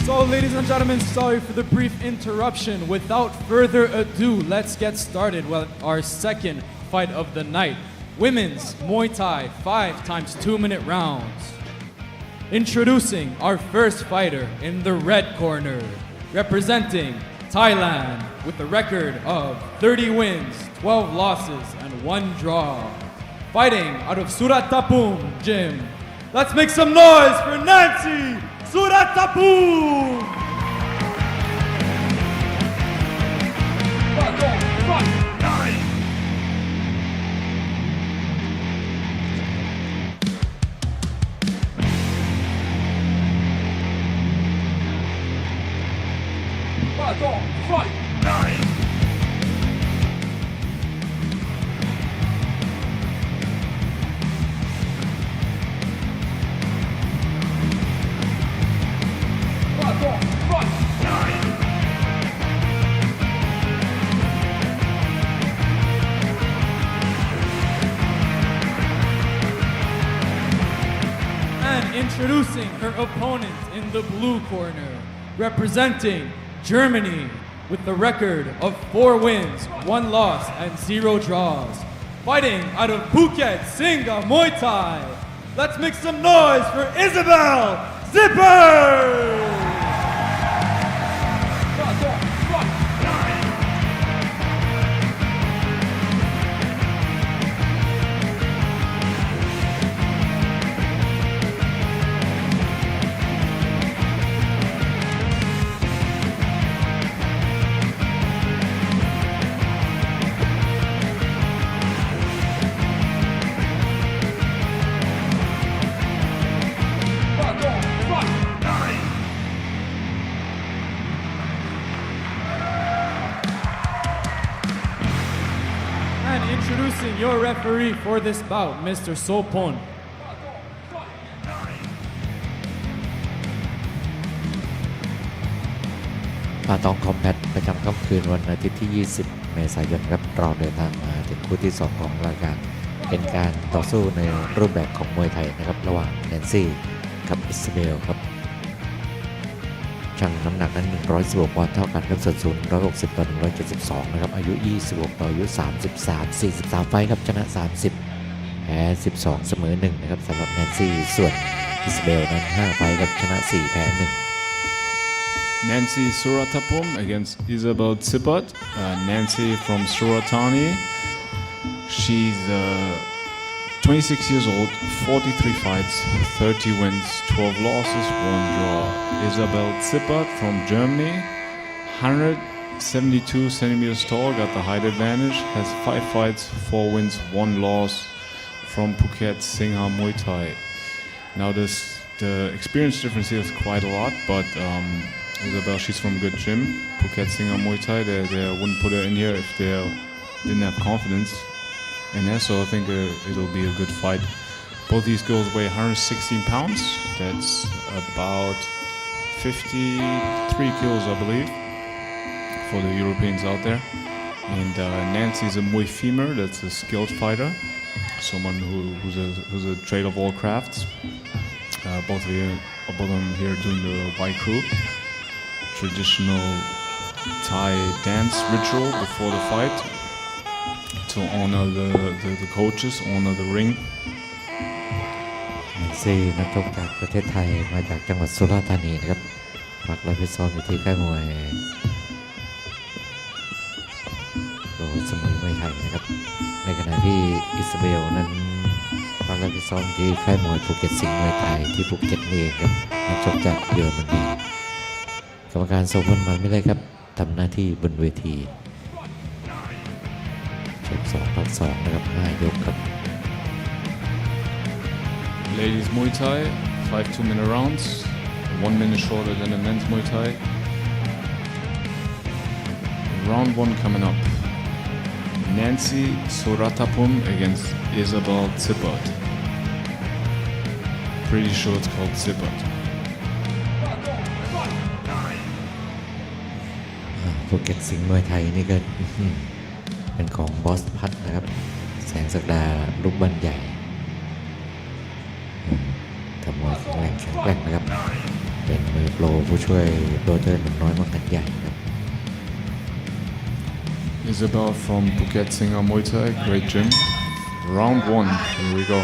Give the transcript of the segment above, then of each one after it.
So, ladies and gentlemen, sorry for the brief interruption. Without further ado, let's get started with our second fight of the night. Women's Muay Thai 5 times 2-minute rounds. Introducing our first fighter in the red corner, representing Thailand with a record of 30 wins, 12 losses, and 1 draw. Fighting out of Surat Thapum Gym. Let's make some noise for Nancy Surat Thapum! Patong, fight! And introducing her opponent in the blue corner, representing Germany with the record of 4 wins, 1 loss, and 0 draws. Fighting out of Phuket, Singa Muay Thai. Let's make some noise for Isabel Zipper! And introducing your referee for this bout, Mr. Sopon. ปาตองคอมแบทประจำค่ำคืนวันอาทิตย์ที่ 20 เมษายนครับเราเดินทางมาถึงคู่ที่ 2 ของรายการเป็นการต่อสู้ในรูปแบบของมวยไทยนะครับระหว่างแนนซี่กับอิสราเอลครับชั่งน้ำหนักนั้น116 ปอนด์เท่ากันครับส่วนสูง160 ต่อ 172 นะครับอายุ 26 ต่ออายุ 33 43 ไฟครับชนะ 30 แพ้ 12 เสมอ 1 นะครับสำหรับแนนซี่ส่วนอิสราเอลนั้น 5 ไฟครับชนะ 4 แพ้ 1 Nancy Surat Thapum against Isabel Zippert. Nancy from Suratani. She's 26 years old, 43 fights, 30 wins, 12 losses, 1 draw. Isabel Zippert from Germany, 172 centimeters tall, got the height advantage, has 5 fights, 4 wins, 1 loss from Phuket, Singha Muay Thai. Now the experience difference here is quite a lot, but Isabel, she's from a good gym. Phuket Singha Muay Thai, they wouldn't put her in here if they didn't have confidence in her, so I think it'll be a good fight. Both these girls weigh 116 pounds. That's about 53 kilos, I believe, for the Europeans out there. And Nancy's a Muay femur, that's a skilled fighter, someone who's a trade of all crafts. Both of them here doing the white crew. Traditional Thai dance ritual before the fight to honor the coaches, honor the ring. แนนซี่นักชกจากประเทศไทยมาจากจังหวัดสุราษฎร์ธานีนะครับพักและพิซ้อมอยู่ที่ค่ายมวยโดยสมุยมวยไทยนะครับในขณะที่อิสราเอลนั้นพักและพิซ้อมที่ค่ายมวยภูเก็ตสิงห์มวยไทยที่ภูเก็ตนี่เองครับนักชกจากเยอรมนีกรรมการโซพลมันไม่ได้ครับทำหน้าที่บนเวทีชก2 พัก 2นะครับ5 ยกครับ Ladies Muay Thai, 5 2-minute rounds, 1 minute shorter than the men's Muay Thai. Round 1 coming up. Nancy Surat Thapum against Isabel Zippert. Pretty sure it's called Zippert. ภูเก็ตสิงห์มวยไทยนี่ก็เป็นของบอสพัทนะครับแสงศักดาลูกบ้านใหญ่ แข็งแกร่งนะครับเป็นมือโปรผู้ช่วยโปรเตอร์หนุ่มน้อยมังกรใหญ่ครับ Isabel from Phuket Sinha Muay Thai, great gym. Round 1, here we go.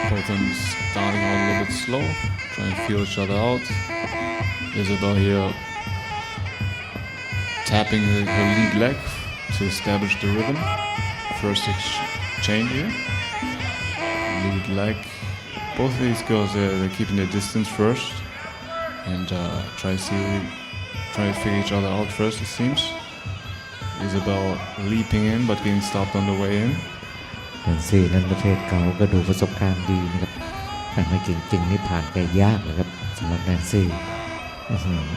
Both of them starting out a little bit slow, trying to feel each other out. Isabel here tapping her lead leg to establish the rhythm. First exchange here. Lead leg. Both of these girls, they're keeping their distance first and try to figure each other out first, it seems. Isabel leaping in but getting stopped on the way in. แนนซี่นั้นประเทศเขาก็ดูประสบการณ์ดีนะครับแต่ไม่จริงๆนี่ผ่านไปยากนะครับสำหรับแนนซี่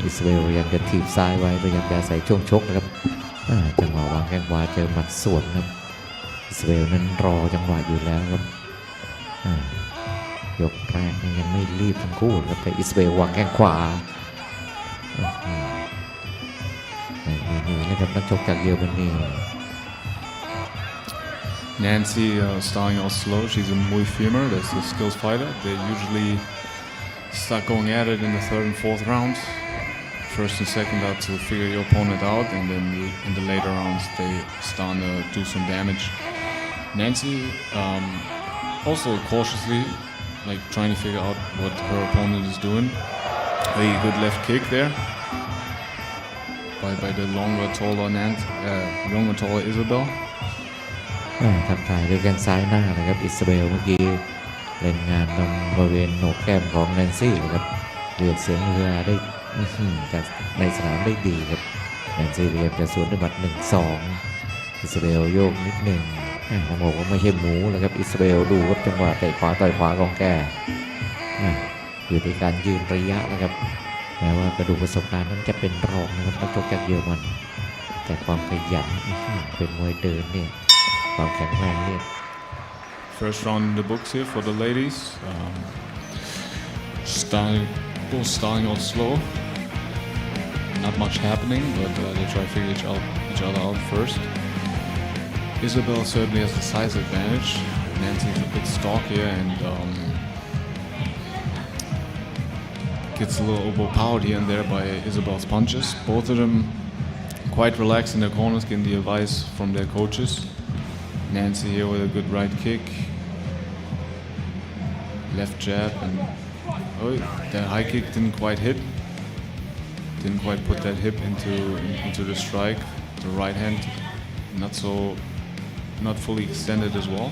อิสราเอลพยายามจะถีบซ้ายไว้พยายามจะใส่ช่วงชกนะครับจังหวะวางแข้งขวาเจอหมัดสวนครับอิสราเอลนั้นรอจังหวะอยู่แล้วครับยกแรกยังไม่รีบทั้งคู่ครับแต่อิสราเอลวางแข้งขวานี่นะครับนักชกจากเยอรมนี Nancy starting out slow. She's a Muay femur. That's a skills fighter. They usually start going at it in the third and fourth rounds. First and second out to figure your opponent out, and then in the later rounds they start to do some damage. Nancy also cautiously, like trying to figure out what her opponent is doing. A good left kick there by the longer, taller Isabel. ทักทายด้วยแข้งซ้ายหน้านะครับอิสราเอลเมื่อกี้เล่นงานตรงบริเวณโหนกแก้มของแนนซี่นะครับเรียกเสียงเรือได้จากในสนามได้ดีครับแนนซี่เรียกจะสวนด้วยหมัด 1-2 อิสราเอลโยกนิดหนึ่งผมบอกว่าไม่ใช่หมูเลยครับอิสราเอลดูครับจังหวะเตะขวาต่อยขวาของแกอยู่ในการยืนระยะนะครับแม้ว่ากระดูกประสบการณ์นั้นจะเป็นรองนะครับนักชกจากเยอรมันแต่ความขยันเป็นมวยเดินเนี่ยความแข็งแรงเนี่ย First round in the books here for the ladies. Both starting out slow. Not much happening, but they try to figure each other out first. Isabel certainly has the size advantage. Nancy's a bit stockier and gets a little overpowered here and there by Isabel's punches. Both of them quite relaxed in their corners, getting the advice from their coaches. Nancy here with a good right kick. Left jab and that high kick didn't quite hit. Didn't quite put that hip into the strike. The right hand not fully extended as well.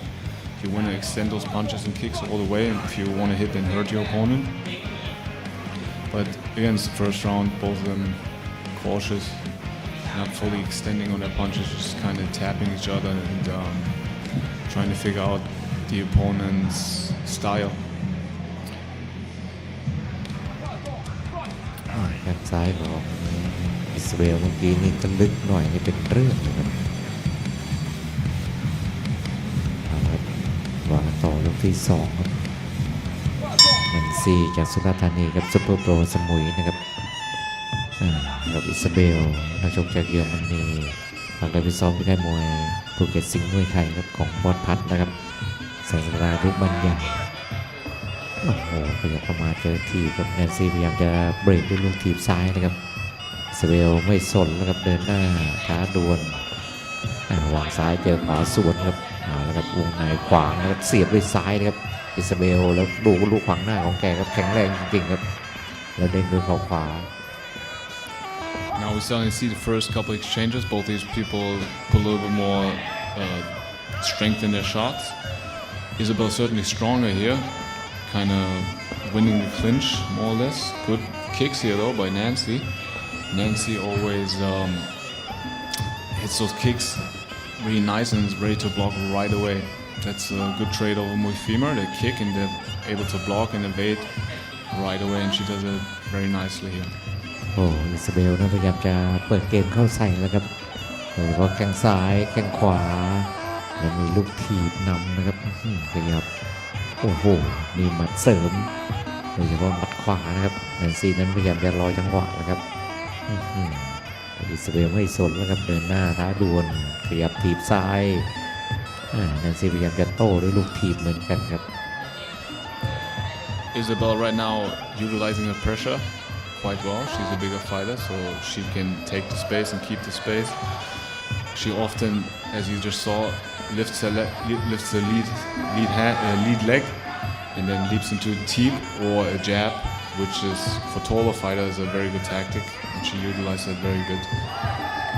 If you want to extend those punches and kicks all the way, and if you want to hit and hurt your opponent. But against the first round, both of them cautious, not fully extending on their punches, just kind of tapping each other and trying to figure out the opponent's style. แข้งซ้ายของอิสราเอลเมื่อกี้นี่ก็ลึกหน่อยนี่เป็นเรื่องนะครับวางต่อยกที่2ครับแนนซี่จากสุราษฎร์ธานีกับซุปเปอร์โปรสมุยนะครับกับอิสราเอลนักชกจากเยอรมนีหลังจากไปซ้อมที่ค่ายมวยภูเก็ตสิงห์มวยไทยครับของบอสพัฒน์นะครับแสงสราทุกบันใหญ่โอ้โหขยับเข้ามาเจอทีกับแนนซี่พยายามจะเบรกด้วยลูกทีบซ้ายนะครับอิสราเอลไม่สนแล้วครับเดินหน้าท้าดวลวางซ้ายเจอขวาสวนครับแล้วครับวงในขวางแล้วเสียบด้วยซ้ายนะครับอิสราเอลแล้วดูลูกขวางหน้าของแกครับแข็งแรงจริงๆครับแล้วเด้งด้วยเข่าขวา Now we're starting to see the first couple exchanges. Both these people put a little bit more strength in their shots. Isabel certainly stronger here, kind of winning the clinch more or less. Good kicks here though by Nancy. Nancy always hits those kicks really nice and is ready to block right away. That's a good trade over Muay femur. They kick and they're able to block and evade right away, and she does it very nicely here. โอ้อิสราเอลนะพยายามจะเปิดเกมเข้าใส่แล้วครับโดยเฉพาะแข้งซ้ายแข้งขวาแล้วมีลูกถีบนำนะครับขยับโอ้โหมีหมัดเสริมโดยเฉพาะหมัดขวานะครับแนนซี่นั้นพยายามจะรอจังหวะนะครับอิสราเอลไม่สนแล้วครับเดินหน้าท้าดวลขยับถีบซ้ายแนนซี่พยายามจะโต้ด้วยลูกถีบเหมือนกันครับ Isabel right now utilizing her pressure quite well. She's a bigger fighter, so she can take the space and keep the space. She often, as you just saw, lifts the lead leg and then leaps into a teep or a jab, which is for taller fighters a very good tactic, and she utilized that very good.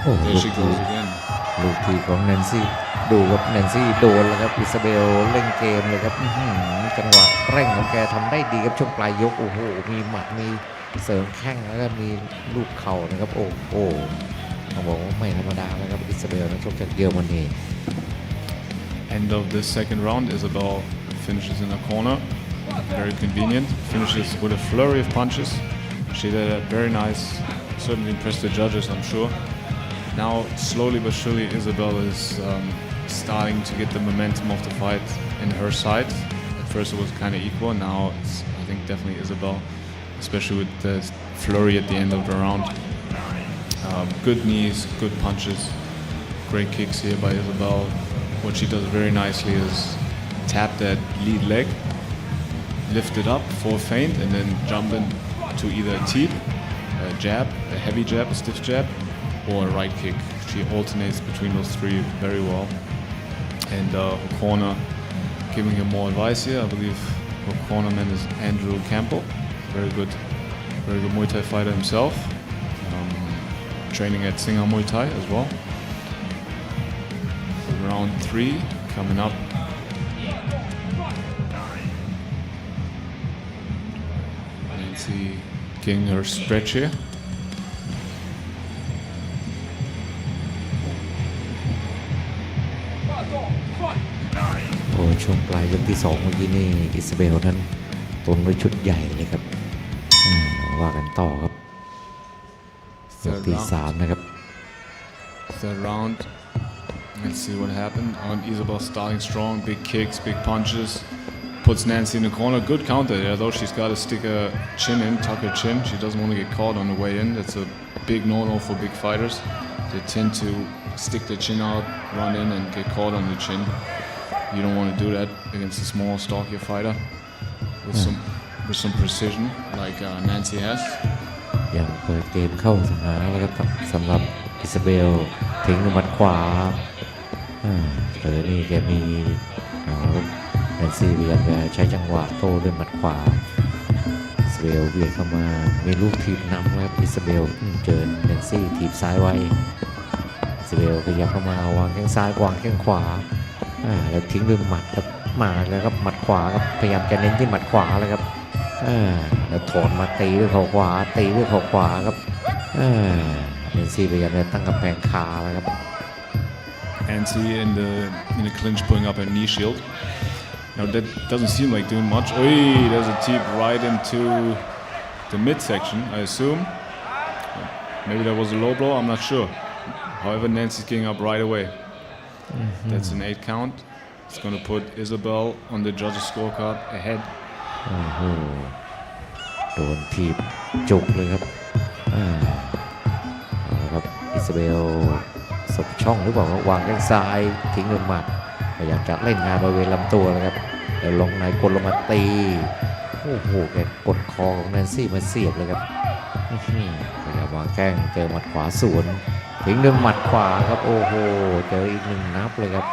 โอ้โห There she goes again. ลูกทีของแนนซี่ดูครับแนนซี่โดนแล้วครับอิซาเบลเล่นเกมเลยครับจังหวะเร่งของแกทำได้ดีครับช่วงปลายยกโอ้โหมีหมัดมีเสริมแข้งแล้วก็มีลูกเข่านะครับโอ้โหต้องบอกว่าไม่ธรรมดาแล้วครับอิซาเบลนักชกจากเยอรมนี End of the second round, Isabel finishes in a corner, very convenient, finishes with a flurry of punches. She did that very nice, certainly impressed the judges, I'm sure. Now, slowly but surely, Isabel is starting to get the momentum of the fight in her side. At first it was kind of equal, now it's, I think, definitely Isabel, especially with the flurry at the end of the round. Good knees, good punches, great kicks here by Isabel. What she does very nicely is tap that lead leg, lift it up for a feint, and then jump into either a teep, a jab, a heavy jab, a stiff jab, or a right kick. She alternates between those three very well. And her corner giving her more advice here. I believe her cornerman is Andrew Campbell, very good Muay Thai fighter himself, training at Singha Muay Thai as well. Round 3 coming up. Nancy getting her stretch here. Patong, fight. โอ้ช่วงปลายยกที่2เมื่อกี้นี่อิซาเบลนั้นตุนไว้ชุดใหญ่เลยครับว่ากันต่อครับยกที่3นะครับ Third round. Let's see what happened. Isabel starting strong, big kicks, big punches. Puts Nancy in the corner. Good counter there, though. She's got to stick her chin in, tuck her chin. She doesn't want to get caught on the way in. That's a big no-no for big fighters. They tend to stick their chin out, run in, and get caught on the chin. You don't want to do that against a small, stockier fighter with some precision, like Nancy has. อย่างเปิดเกมเข้าหาแล้วก็สำหรับอิซาเบลทิ้งหมัดขวานี่แกมีแนนซี่พยายามจะใช้จังหวะโต้ด้วยหมัดขวาอิซาเบลเบียดเข้ามามีลูกทีบนำแล้วอิซาเบลเจอแนนซี่ทีบซ้ายไว้อิซาเบลพยายามเข้ามาวางแข้งซ้ายวางแข้งขวาแล้วทิ้งด้วยหมัดครับมาแล้วครับหมัดขวาครับพยายามจะเน้นที่หมัดขวาแล้วครับแล้วถอนมาตีด้วยเข่าขวาตีด้วยเข่าขวาครับแนนซี่พยายามจะตั้งกำแพงคาแล้วครับNancy in the clinch pulling up her knee shield. Now that doesn't seem like doing much. Oy, there's a teep right into the midsection, I assume. Maybe that was a low blow, I'm not sure. However, Nancy's getting up right away. That's an 8 count. It's going to put Isabel on the judges' scorecard ahead. โดนทีบจุกเลยครับครับอิซาเบลสบช่องหรือเปล่าวางแข้งซ้ายทิ้งด้วยหมัดพยายามจะเล่นงานบริเวณลำตัวนะครับแล้วลงในกดลงมาตีโอ้โหแกกดคอของแนนซี่มาเสียบเลยครับพยายามวางแข้งเจอหมัดขวาสวนทิ้งด้วยหมัดขวาครับโอ้โหเจออีก1 นับเลยครับ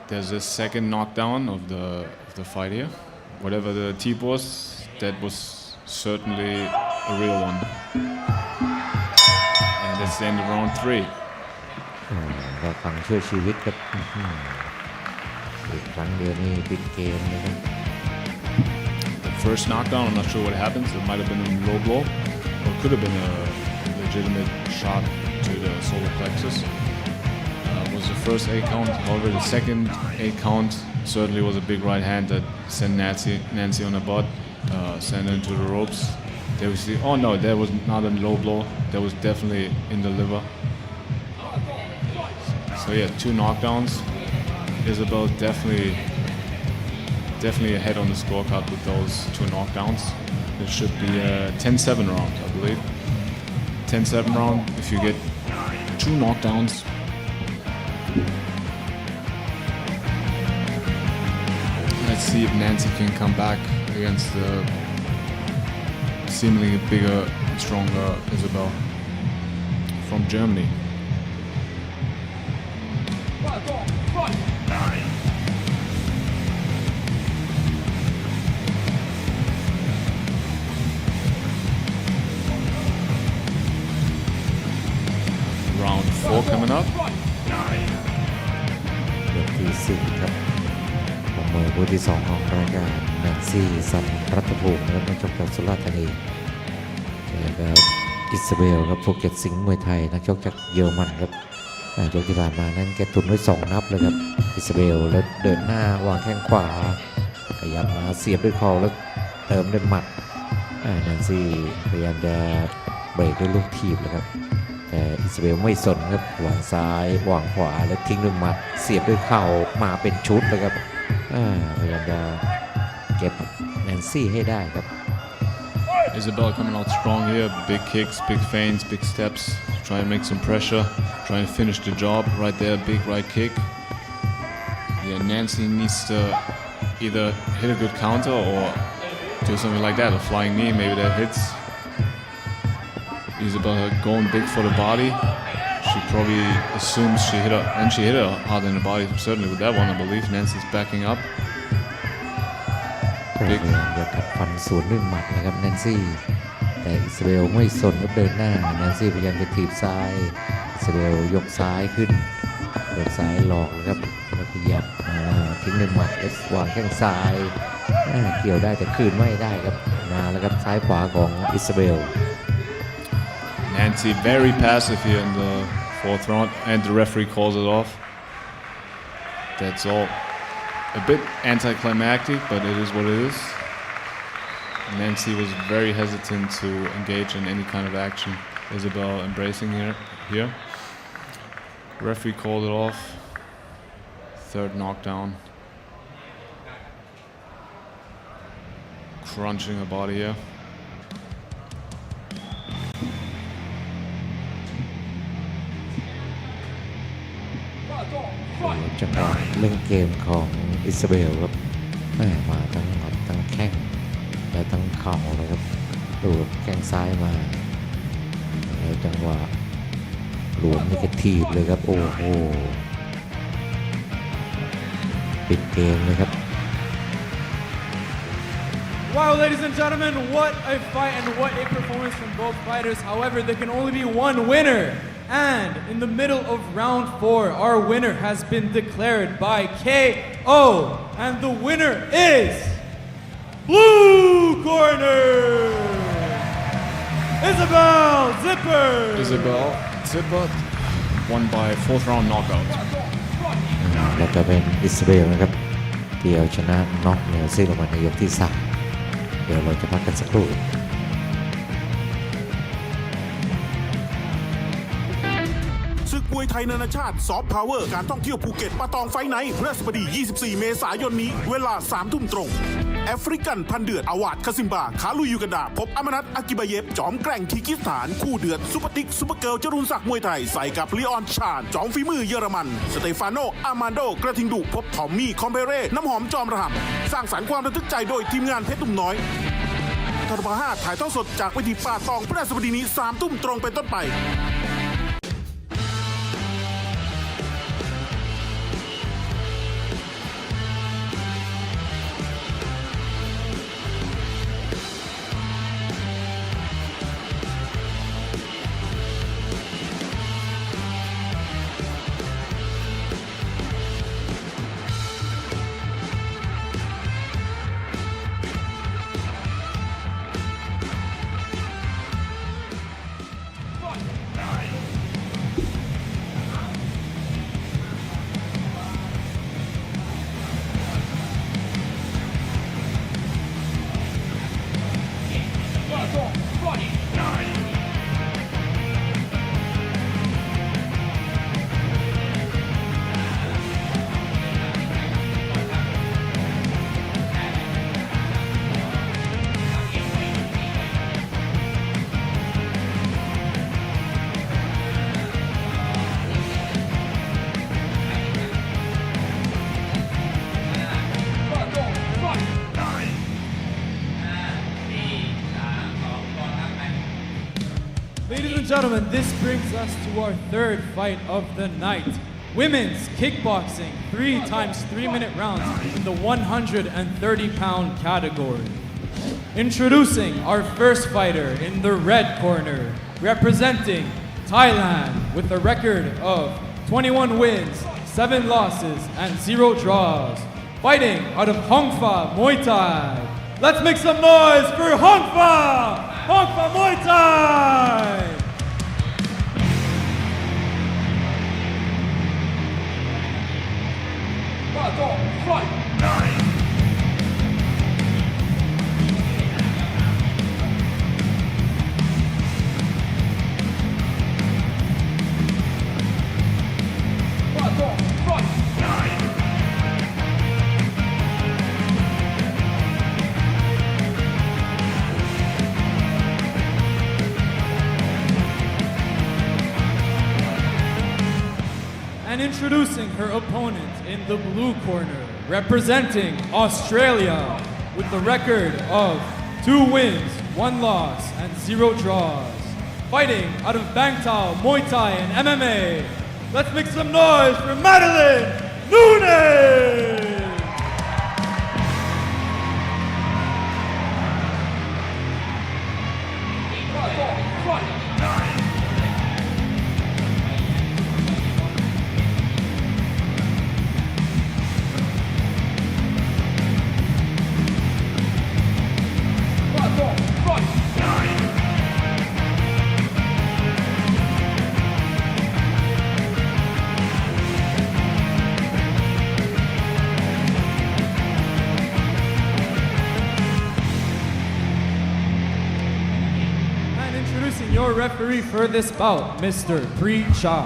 There's a second knockdown of the fight here. Whatever the teep was, that was certainly a real one. And that's the end of round 3. ก็ฟังช่วยชีวิตครับอีกครั้งเดียวนี่ปิดเกมนะครับ The first knockdown, I'm not sure what happens. It might have been a low blow, or it could have been a legitimate shot to the solar plexus. Was the first 8 count. However, the second 8 count certainly was a big right hand that sent Nancy on the butt, sent her into the ropes. There was oh no, that was not a low blow. That was definitely in the liver. So yeah, 2 knockdowns. Isabel definitely ahead on the scorecard with those 2 knockdowns. It should be a 10-7 round, I believe. 10-7 round. If you get 2 knockdowns. Let's see if Nancy can come back against the seemingly bigger and stronger Isabel from Germany. Patong, fight! Round 4 coming up. ยกที่4ครับของมวยคู่ที่2ของรายการแนนซี่สันรัตภูมินะครับนักชกจากสุราษฎร์ธานีแล้วก็อิสราเบลครับภูเก็ตสิงห์มวยไทยนักชกจากเยอรมันครับยกที่ผ่านมานั้นแกตุนไว้2 นับเลยครับอิสราเบลแล้วเดินหน้าวางแข้งขวาขยับมาเสียบด้วยเข่าแล้วเติมด้วยหมัดแนนซี่พยายามจะเบรกด้วยลูกถีบเลยครับแต่อิสราเบลไม่สนครับวางซ้ายวางขวาแล้วทิ้งด้วยหมัดเสียบด้วยเข่ามาเป็นชุดเลยครับพยายามจะเก็บแนนซี่ให้ได้ครับ Isabel coming out strong here. Big kicks, big feints, big steps. Try and make some pressure. Try and finish the job right there. Big right kick. Yeah, Nancy needs to either hit a good counter or do something like that. A flying knee, maybe that hits. Isabel going big for the body. She probably assumes she hit her, and she hit her hard in the body. Certainly with that one, I believe. Nancy's backing up. พยายามจะกัดฟันสวนด้วยหมัดนะครับแนนซี่แต่อิสราเบลไม่สนก็เดินหน้าแนนซี่พยายามจะถีบซ้ายอิสราเบลยกซ้ายขึ้นยกซ้ายหลอกนะครับแล้วขยับทิ้งด้วยหมัดวางแข้งซ้ายเกี่ยวได้แต่คืนไม่ได้ครับมาแล้วครับซ้ายขวาของอิสราเบล Nancy very passive here in the 4th round, and the referee calls it off. That's all. A bit anticlimactic, but it is what it is. Nancy was very hesitant to engage in any kind of action. Isabel embracing here. Referee called it off. 3rd knockdown. Crunching her body here. จังหวะเล่นเกมของอิสราเบลครับมาทั้งหมัดทั้งแข้งและทั้งเข่าเลยครับดูแข้งซ้ายมาแล้วจังหวะหลวมนี่ก็ถีบเลยครับโอ้โหปิดเกมเลยครับ Wow, ladies and gentlemen, what a fight and what a performance from both fighters. However, there can only be one winner. And in the middle of round 4, our winner has been declared by KO. And the winner is blue corner, Isabel Zipper won by 4th round knockout. แล้วก็เป็นอิสราเบลนะครับที่เอาชนะน็อกเหนือซี่ลงมาในยกที่ 3เดี๋ยวเราจะพักกันสักครู่ศึกมวยไทยนานาชาติซอฟต์พาวเวอร์การท่องเที่ยวภูเก็ตปะตองไฟไนท์พฤหัสบดี 24 เมษายนนี้เวลา 3 ทุ่มตรงแอฟริกันพันเดือดอาวาดคาซิมบาขาลุยยูกันดาพบอมนัทอากิบาเยฟจอมแกร่งคีร์กิสถานคู่เดือดซุปเปอร์ติ๊กซุปเปอร์เกิร์ลจรุนศักดิ์มวยไทยใส่กับลีออนชาญจอมฝีมือเยอรมันสเตฟานโนอามานโดกระทิงดุพบทอมมี่คอมเบเร่น้ำหอมจอมระห่ำสร้างสรรค์ความระทึกใจโดยทีมงานเพชรหนุ่มน้อยทรพ5ถ่ายทอดสดจากเวทีป่าตองพฤหัสบดีนี้ 3 ทุ่มตรงเป็นต้นไป Ladies and gentlemen, this brings us to our third fight of the night. Women's kickboxing, 3 times 3-minute rounds in the 130-pound category. Introducing our first fighter in the red corner, representing Thailand with a record of 21 wins, 7 losses, and 0 draws. Fighting out of Hong Fa Muay Thai. Let's make some noise for Hong Fa! Hong Fa Muay Thai! Patong, fight! Patong, fight! And introducing her opponent in the blue corner, representing Australia with the record of 2 wins, 1 loss, and 0 draws. Fighting out of Bangtao, Muay Thai, and MMA. Let's make some noise for Madeline Nunes! Patong, fight! Patong, fight! And introducing your referee for this bout, Mr. Pri Cha.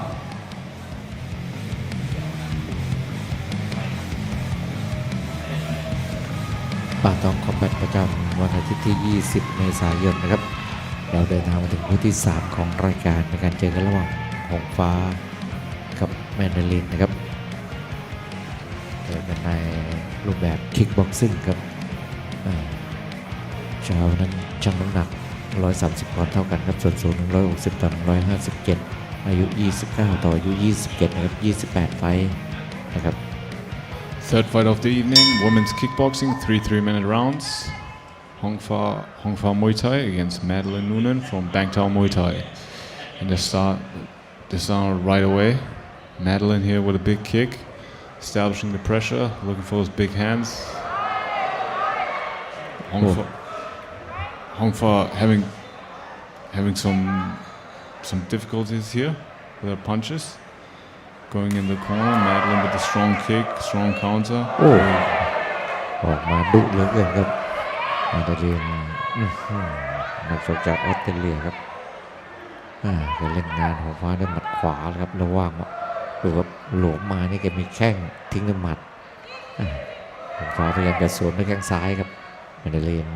ป่าตองคอมแบทประจำวันอาทิตย์ที่ 20 เมษายนนะครับ เราเดินทางมาถึงคู่ที่ 3 ของรายการในการเจอกันระหว่างหงฟ้ากับแมนดารินนะครับเจอกันในรูปแบบคิกบ็อกซิ่งครับเช้านั้นชั่งน้ำหนัก 130 ปอนด์เท่ากันครับส่วนสูง 160 ต่อ 157 อายุ 29 ต่ออายุ 27 นะครับ 28 ไฟท์นะครับ Third fight of the evening, women's kickboxing, 3 3-minute rounds. Hong Fa Muay Thai against Madeline Noonan from Bangtao Muay Thai. And they start right away. Madeline here with a big kick, establishing the pressure, looking for those big hands. Hong Fa having some difficulties here with her punches. Going in the corner, Madeline with the strong kick, strong counter. โอ้ออกมาดุเหลือเกินครับมาดารินนักชกจากออสเตรเลียครับแกเล่นงานของฟ้าด้วยหมัดขวาครับระว่างดูว่าหลวมมานี่แกมีแข้งทิ้งด้วยหมัดของฟ้าพยายามจะสวนด้วยแข้งซ้ายครับมาดาริน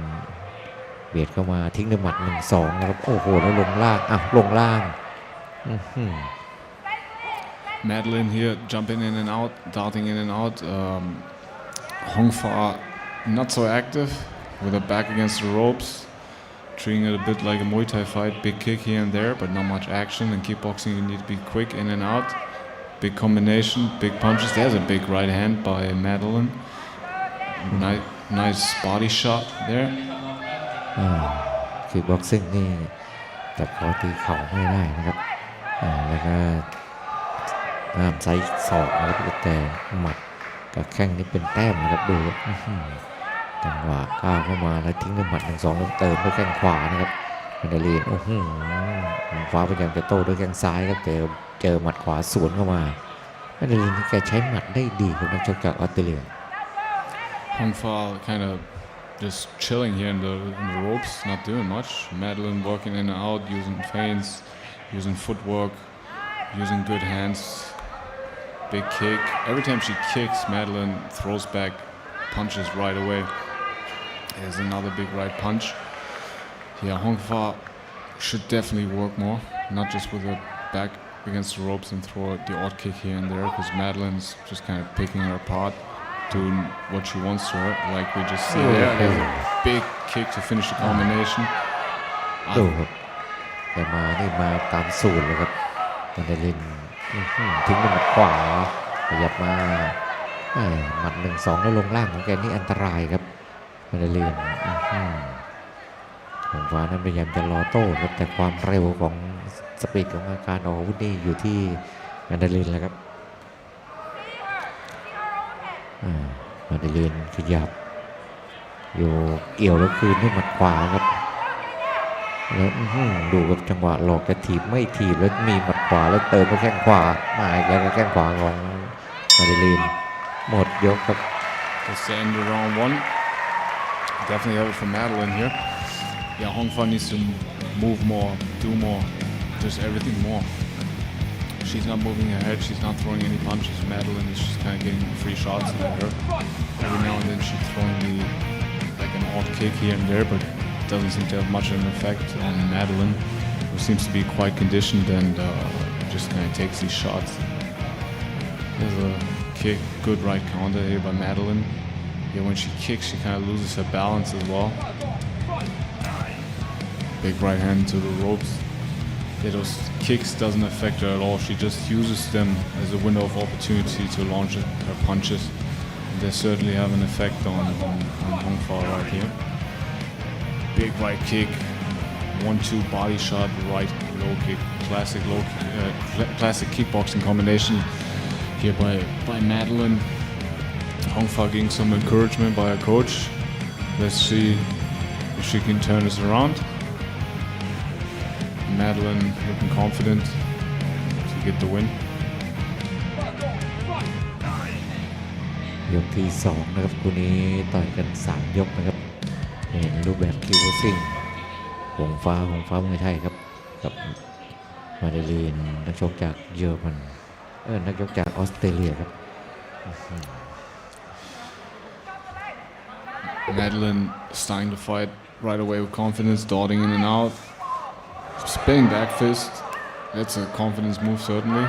เบียดเข้ามาทิ้งด้วยหมัด 1-2 นะครับโอ้โหแล้วลงล่างลงล่างMadeline here jumping in and out, darting in and out. Hong Fa not so active with her back against the ropes, treating it a bit like a Muay Thai fight. Big kick here and there, but not much action. In kickboxing, you need to be quick in and out. Big combination, big punches. There's a big right hand by Madeline. Nice body shot there. Kickboxing นี่แต่พอตีเข่าไม่ได้นะครับแล้วก็ห้ามใช้ศอกนะครับแต่หมัดกับแข้งนี้เป็นแต้มนะครับดูจังหวะก้าวเข้ามาแล้วทิ้งด้วยหมัด 1-2 แล้วเติมด้วยแข้งขวานะครับมาดาลีนฟ้าพยายามจะโต้ด้วยแข้งซ้ายครับแต่เจอหมัดขวาสวนเข้ามามาดาลีนแกใช้หมัดได้ดีครับนักชกจากออสเตรเลีย Hong Fa kind of just chilling here in the ropes, not doing much. Madeline walking in and out, using feints, using footwork, using good hands. Big kick. Every time she kicks, Madeline throws back punches right away. There's another big right punch. Yeah, Hong Fa should definitely work more, not just with her back against the ropes and throw the odd kick here and there, because Madeline's just kind of picking her apart, doing what she wants to her, like we just see there. There's a big kick to finish the combination. แต่มานี่มาตามสูตรเลยครับมาเดลินทิ้งด้วยหมัดขวาขยับมาหมัด 1-2 แล้วลงล่างของแกนี่อันตรายครับมาเดลินของฟ้านั้นพยายามจะรอโต้ครับแต่ความเร็วของสปีดของอาการออกอาวุธนี่อยู่ที่มาเดลินแล้วครับมาเดลินขยับอยู่เกี่ยวแล้วคืนด้วยหมัดขวาครับแล้วดูกับจังหวะหลอกจะถีบไม่ถีบแล้วมีหมัดขวาแล้วเติมด้วยแข้งขวามาอีกแล้วแข้งขวาของมาเดลินหมดยกครับ That's the end of round one. Definitely have it for Madeline here. Yeah, Hong Fa needs to move more, do more, just everything more. She's not moving her head, she's not throwing any punches. Madeline is just kind of getting free shots at her. Every now and then she's throwing like an odd kick here and there, but it doesn't seem to have much of an effect on Madeline, who seems to be quite conditioned and just kind of takes these shots. There's a kick, good right counter here by Madeline. Yeah, when she kicks, she kind of loses her balance as well. Big right hand to the ropes. Yeah, those kicks doesn't affect her at all. She just uses them as a window of opportunity to launch her punches. And they certainly have an effect on Hong Fa right here. Big right kick, 1-2 body shot, right low kick, classic kickboxing combination here by Madeline. Hong Fa getting some encouragement by her coach. Let's see if she can turn this around. Madeline looking confident to get the win. ยกที่2นะครับคู่นี้ต่อยกัน3ยกนะครับเห็นรูปแบบคิวซิ่งหงฟ้ามวยไทยครับกับมาเดลีนนักชกจากเยอรมันนักชกจากออสเตรเลียครับ Madeline starting to fight right away with confidence, darting in and out. Spinning back fist, that's a confidence move certainly.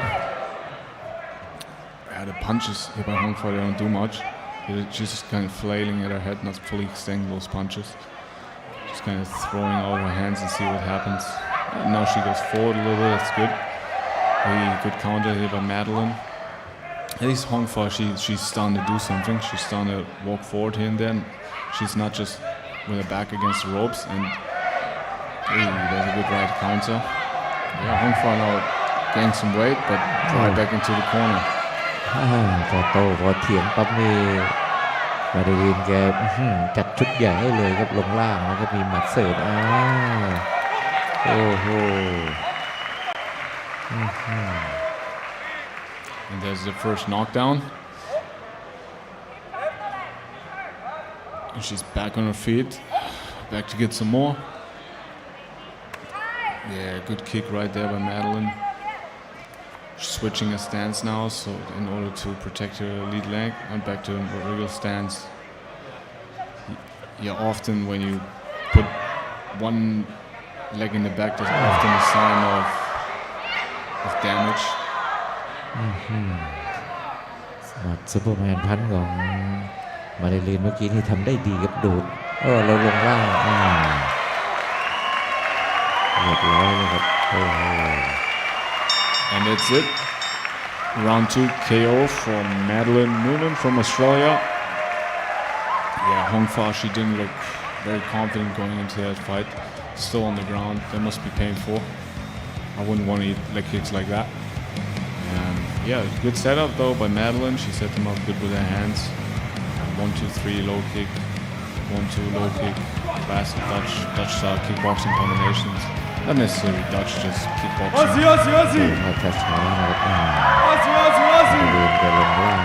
The punches here by Hong Fa, they don't do much. She's just kind of flailing at her head, not fully extending those punches. Just kind of throwing out her hands and see what happens. And now she goes forward a little bit, that's good. Really good counter here by Madeline. At least Hong Fa, she's starting to do something. She's starting to walk forward here and then. She's not just with her back against the ropes. And there's a good right counter. Yeah, Hong Fa now gaining some weight, but right back into the corner. พอโตพอเถียงปั๊บนี่มาเดลีนแกจัดชุดใหญ่ให้เลยครับลงล่างแล้วก็มีหมัดเสิร์ฟโอ้โห And there's the first knockdown. And she's back on her feet, back to get some more. Yeah, good kick right there by Madeline. Switching her stance now, so in order to protect her lead leg, went back to a regular stance. Yeah, often when you put one leg in the back, there's often a sign of damage. หมัดซูเปอร์แมนพันของมาเดลีนเมื่อกี้นี่ทำได้ดีครับดูดเราลงล่างเรียบร้อยเลยครับAnd that's it. Round 2 KO from Madeline Noonan from Australia. Yeah, Hong Fa, she didn't look very confident going into that fight. Still on the ground. That must be painful. I wouldn't want to eat leg kicks like that. And yeah, good setup though by Madeline. She set them up good with her hands. 1-2-3 low kick, 1-2 low kick. Classic Dutch style kickboxing combinations. Not necessarily Dutch, just kickboxing. Aussie! ช้าๆนะครับเดินไปลงล่าง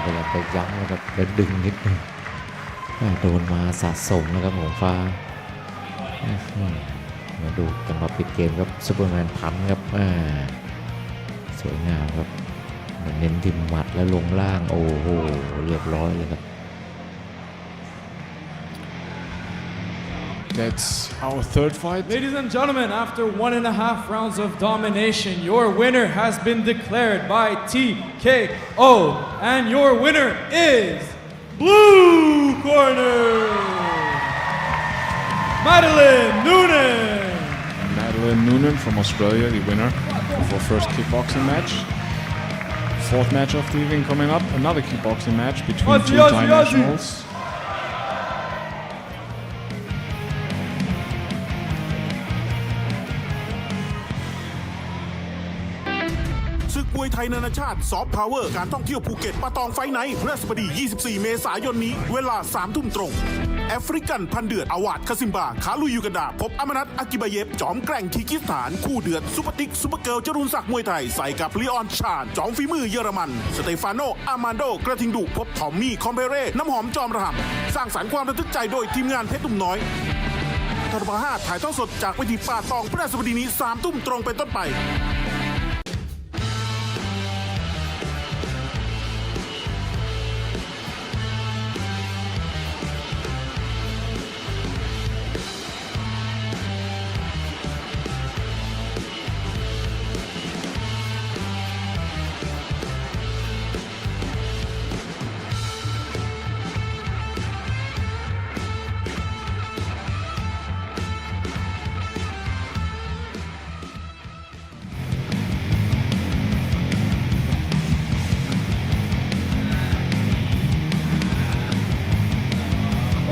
พยายามไปย้ำนะครับแล้วดึงนิดนึงโดนมาสะสมนะครับหงฟ้ามาดูจังหวะปิดเกมครับซูเปอร์แมนพันครับสวยงามครับเน้นที่หมัดแล้วลงล่างโอ้โหเรียบร้อยเลยครับ That's our third fight. Ladies and gentlemen, after 1.5 rounds of domination, your winner has been declared by TKO. And your winner is Blue Corner, Madeline Noonan. Madeline Noonan from Australia, the winner of our first kickboxing match. Fourth match of the evening coming up, another kickboxing match between two Thai nationals. ศึกมวยไทยนานาชาติซอฟต์พาวเวอร์การท่องเที่ยวภูเก็ตปะตองไฟท์ไนท์พฤหัสบดี 24 เมษายนนี้เวลา 3 ทุ่มตรงแอฟริกันพันเดือดอาวาดคาซิมบาขาลุยยูกันดาพบอมนัทอากิบาเยฟจอมแกร่งคีร์กิสถานคู่เดือดซุปเปอร์ติ๊กซุปเปอร์เกิร์ลจรุนศักดิ์มวยไทยใส่กับลีออนชาญจอมฝีมือเยอรมันสเตฟานโนอามานโดกระทิงดุพบทอมมี่คอมเบเร่น้ำหอมจอมระห่ำสร้างสรรค์ความระทึกใจโดยทีมงานเพชรหนุ่มน้อยทรพ5ถ่ายทอดสดจากเวทีป่าตองพฤหัสบดีนี้ 3 ทุ่มตรงเป็นต้นไป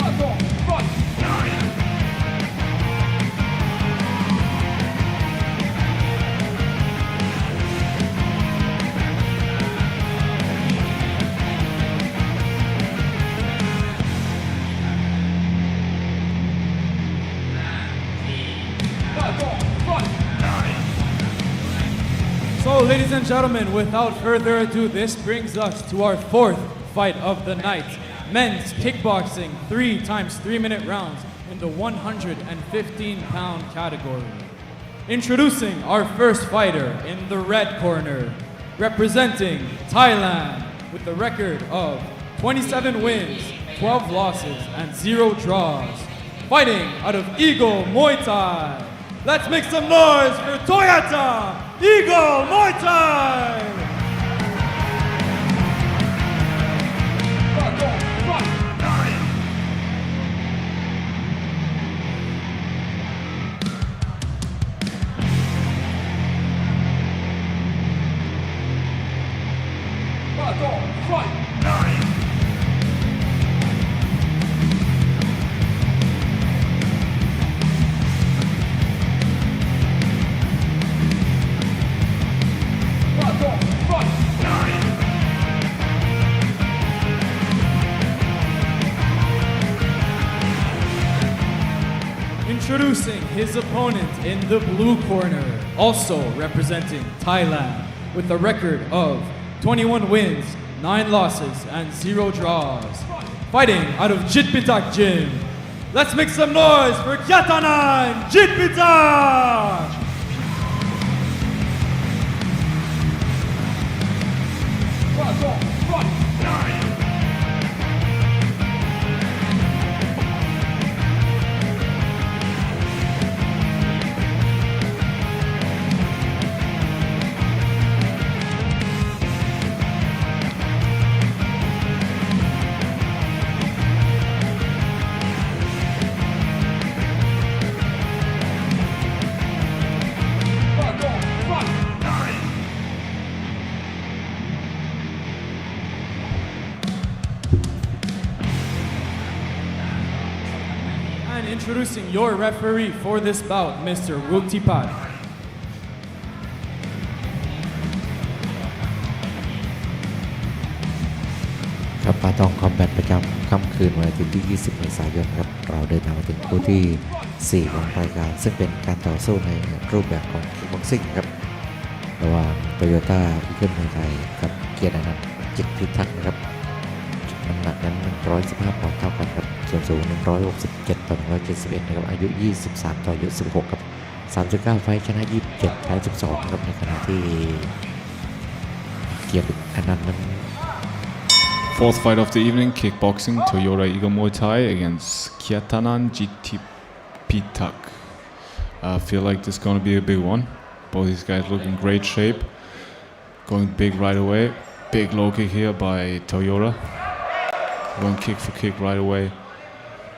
Patong, fight! Patong, fight! So, ladies and gentlemen, without further ado, this brings us to our fourth fight of the night. Men's kickboxing 3 times 3-minute rounds in the 115-pound category. Introducing our first fighter in the red corner, representing Thailand with a record of 27 wins, 12 losses, and 0 draws. Fighting out of Eagle Muay Thai. Let's make some noise for Toyota Eagle Muay Thai! Patong, fight! Patong, fight! Patong, fight! Introducing his opponent in the blue corner, also representing Thailand with a record of 21 wins, 9 losses, and 0 draws. Fighting out of Jitpitak Gym. Let's make some noise for Kyatanan Jitpitak! Patong, fight! Patong, fight! And introducing your referee for this bout, Mr. Wuktipat. ครับปาตองคอมแบทประจำค่ำคืนวันอาทิตย์ที่ 20 เมษายนครับเราเดินทางมาถึงคู่ที่ 4 ของรายการซึ่งเป็นการต่อสู้ในรูปแบบของคิกบ็อกซิ่งครับระหว่างโตโยต้าอีเกิลมวยไทยกับเกียรติอนันต์จิตพิทักษ์นะครับน้ำหนักนั้น115 ปอนด์เท่ากันครับส่วนสูง167 ต่อ 171นะครับอายุ 23 ต่ออายุ 16 ครับ 39 ไฟท์ชนะ 27 แพ้ 12 ครับในขณะที่เกียรติอนันต์นั้น Fourth fight of the evening, kickboxing, Toyota Eagle Muay Thai against Kyatanan Jitpitak. I feel like this is going to be a big one. Both these guys look in great shape. Going big right away. Big low kick here by Toyota. Going kick for kick right away.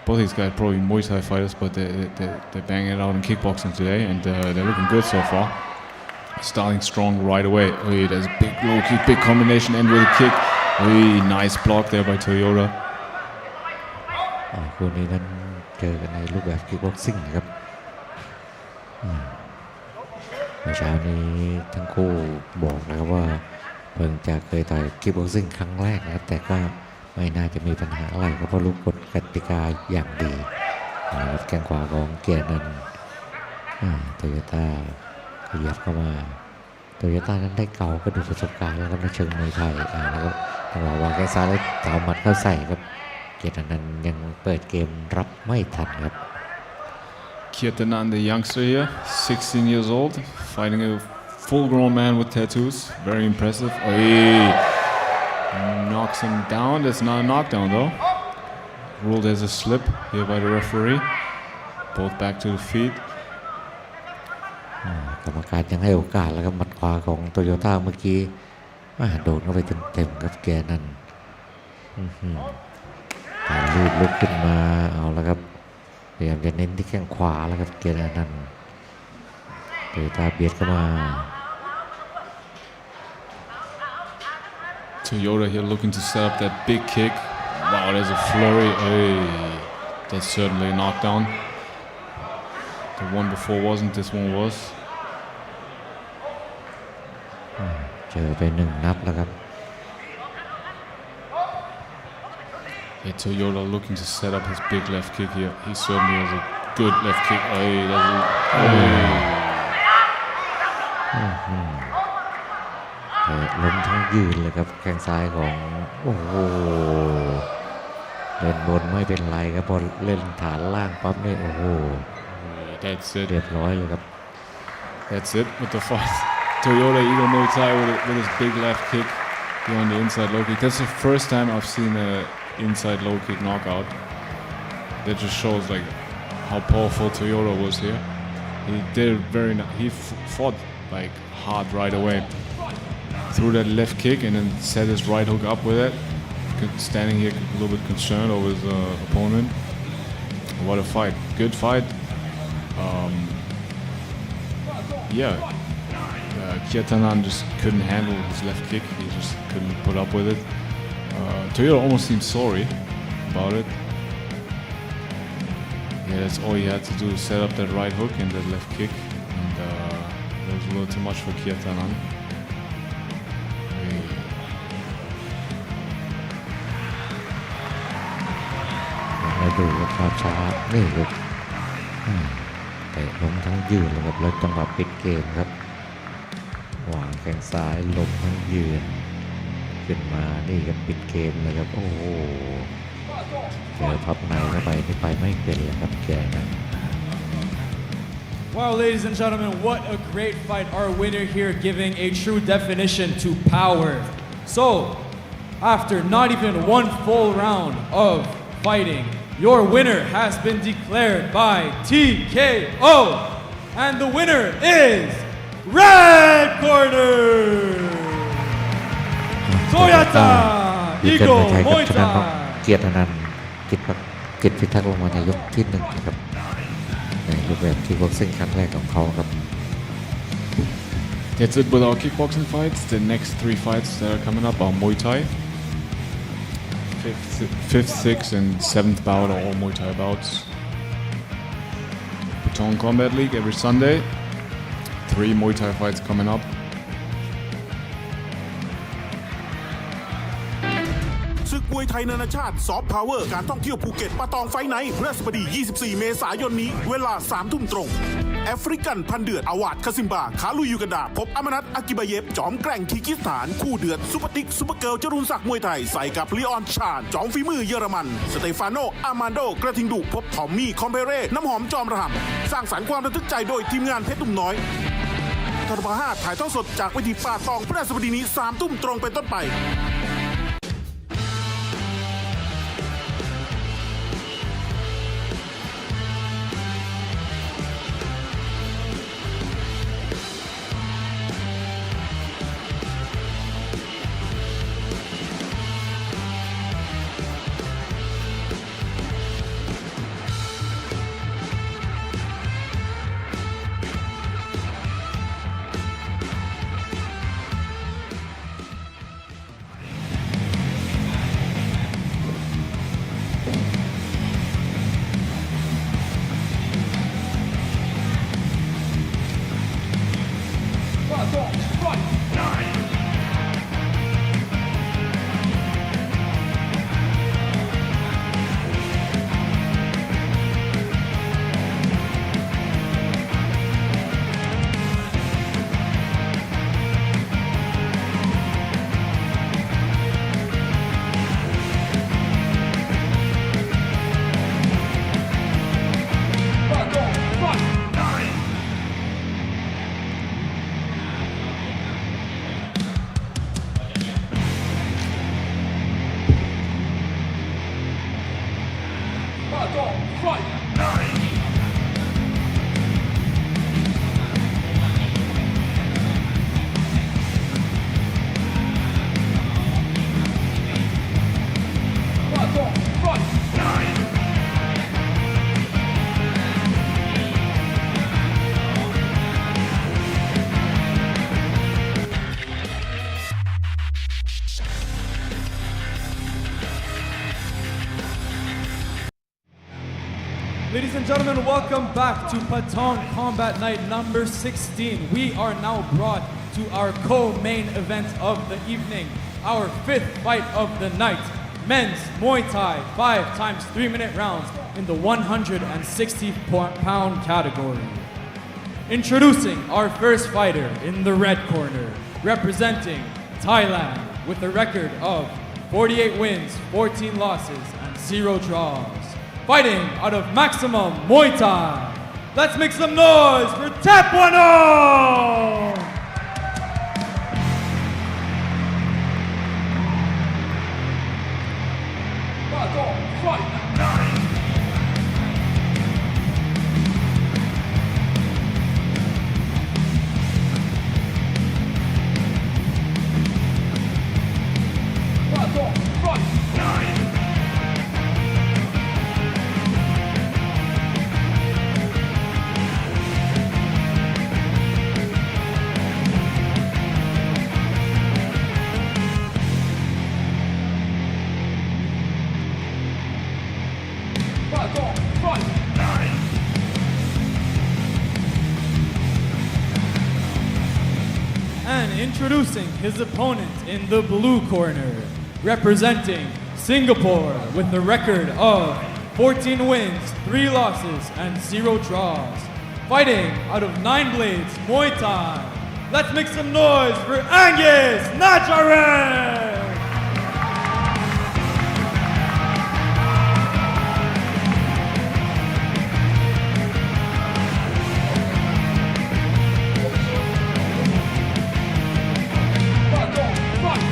both these guys probably Muay Thai fighters, but they're banging it out in kickboxing today, and they're looking good so far. Starting strong right away. Oh, there's a big low kick, big combination, end with a kick. Oh, nice block there by Toyota. คู่นี้นั้นเจอกันในรูปแบบคิกบ็อกซิ่งนะครับเมื่อเช้านี้ทั้งคู่บอกนะครับว่าเพิ่งจะเคยต่อยคิกบ็อกซิ่งครั้งแรกนะครับแต่ก็ไม่น่าจะมีปัญหาอะไรเพราะรู้กฎกติกาอย่างดีนะครับแข้งขวาของเกียร์นั้นโตโยต้าขยับเข้ามาโตโยต้านั้นได้เก่าก็ดูประสบการณ์แล้วก็ในเชิงมวยไทยแล้วก็จังหวะวางแข้งซ้ายแล้วเต่าหมัดเข้าใส่ครับเกียรตินันท์ยังเปิดเกมรับไม่ทันครับ Kirtanan, the youngster here, 16 years old, fighting a full-grown man with tattoos. Very impressive. Oh, he knocks him down. That's not a knockdown though. Ruled as a slip here by the referee. Both back to the feet. กรรมการยังให้โอกาสแล้วครับหมัดขวาของโตโยต้าเมื่อกี้โดนเข้าไปเต็มๆครับแกนั่นการรีบลุกขึ้นมาเอาแล้วครับพยายามจะเน้นที่แข้งขวาแล้วครับแกนั่นโตโยต้าเบียดเข้ามา Toyota here looking to set up that big kick. Wow, there's a flurry. Hey, that's certainly a knockdown. The one before wasn't, this one was. เจอไป1 นับแล้วครับ Hey, Toyota looking to set up his big left kick here. He certainly has a good left kick. Hey, that's a,ล้มทั้งยืนเลยครับแข้งซ้ายของโอ้โหเล่นบนไม่เป็นไรครับพอเล่นฐานล่างปั๊บเนี่ยโอ้โห That's it. เรียบร้อยเลยครับ That's it with the fight. Toyota Edo Muay Thai with his big left kick here on the inside low kick. That's the first time I've seen an inside low kick knockout. That just shows like how powerful Toyota was here. He did very he fought like hard right away. Threw that left kick and then set his right hook up with it. Standing here a little bit concerned over his opponent. What a fight. Good fight. Kirtanan just couldn't handle his left kick. He just couldn't put up with it. Toyota almost seemed sorry about it. Yeah, that's all he had to do, set up that right hook and that left kick. And that was a little too much for Kirtanan. มาดูภาพช้านี่ครับแต่ล้มทั้งยืนเลยครับแล้วจังหวะปิดเกมครับวางแข้งซ้ายล้มทั้งยืนขึ้นมานี่ครับปิดเกมเลยครับโอ้โหเจอพับในเข้าไปนี่ไปไม่เป็นเลยครับแกนะ Wow, ladies and gentlemen, what a great fight. Our winner here giving a true definition to power. So, after not even one full round of fighting, your winner has been declared by TKO. And the winner is Red Corner, Toyota Eagle Muay Thai. เกียรตินันท์กิจพิทักษ์ลงมาในยกที่1นะครับในรูปแบบคิกบ็อกซิ่งครั้งแรกของเขาครับ That's it with our kickboxing fights. The next 3 fights that are coming up are Muay Thai. 5th, 6th, and 7th bout are all Muay Thai bouts. Patong Combat League every Sunday. 3 Muay Thai fights coming up. ศึกมวยไทยนานาชาติซอฟต์พาวเวอร์การท่องเที่ยวภูเก็ตปะตองไฟไนท์พฤหัสบดี 24 เมษายนนี้เวลา 3 ทุ่มตรงแอฟริกันพันเดือดอาวาดคาซิมบาขาลุยยูกันดาพบอมนัตอากิบาเยฟจอมแกร่งคีร์กิสถานคู่เดือดซุปเปอร์ติ๊กซุปเปอร์เกิร์ลจรุนศักดิ์มวยไทยใส่กับลีออนชาญจอมฝีมือเยอรมันสเตฟานโนอาร์มานโดกระทิงดุพบทอมมี่คอมเบเร่น้ำหอมจอมระห่ำสร้างสรรค์ความระทึกใจโดยทีมงานเพชรหนุ่มน้อยทรพ5ถ่ายทอดสดจากเวทีป่าตองพฤหัสบดีนี้ 3 ทุ่มตรงเป็นต้นไป Patong, fight! Patong, fight! Patong, fight! Patong, fight! Ladies and gentlemen, welcome back to Patong Combat Night number 16. We are now brought to our co-main event of the evening, our fifth fight of the night. Men's Muay Thai 5 times 3-minute rounds in the 160-pound category. Introducing our first fighter in the red corner, representing Thailand with a record of 48 wins, 14 losses, and 0 draws. Fighting out of Maximum Muay Thai. Let's make some noise for Taekwondo! Patong, fight! Patong, fight! Patong, fight! And introducing his opponent in the blue corner, representing Singapore with a record of 14 wins, 3 losses, and 0 draws. Fighting out of 9 Blades Muay Thai. Let's make some noise for Angus Najarek! Patong, fight!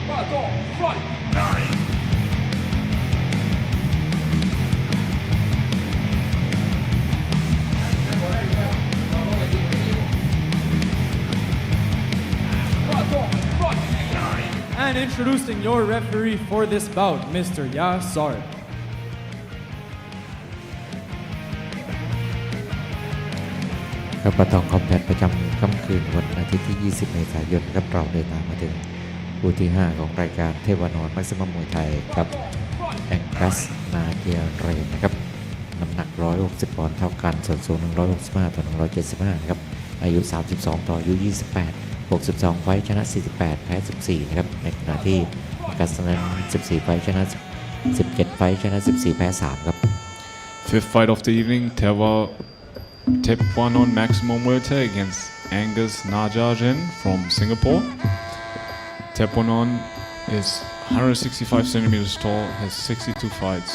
Patong, fight! Patong, fight! And introducing your referee for this bout, Mr. Yasar. ครับปะตองคอมแบทประจำค่ำคืนวันอาทิตย์ที่ 20 เมษายนครับเราเดินทางมาถึงคู่ที่ 5 ของรายการเทวานอนมักซิมัมมวยไทยกับแองกัสนาเกียเรนนะครับน้ำหนัก 160 ปอนด์เท่ากันส่วนสูง 165 ต่อ 175 นะครับอายุ 32 ต่ออายุ 28 62 ไฟท์ชนะ 48 แพ้ 14 นะครับในขณะที่แองกัสนั้น 14 ไฟท์ชนะ 17 ไฟท์ชนะ 14 แพ้ 3 ครับ Fifth fight of the evening, Taekwondo Maximum Muay Thai against Angus Najarjen from Singapore. Taekwondo is 165 centimeters tall, has 62 fights,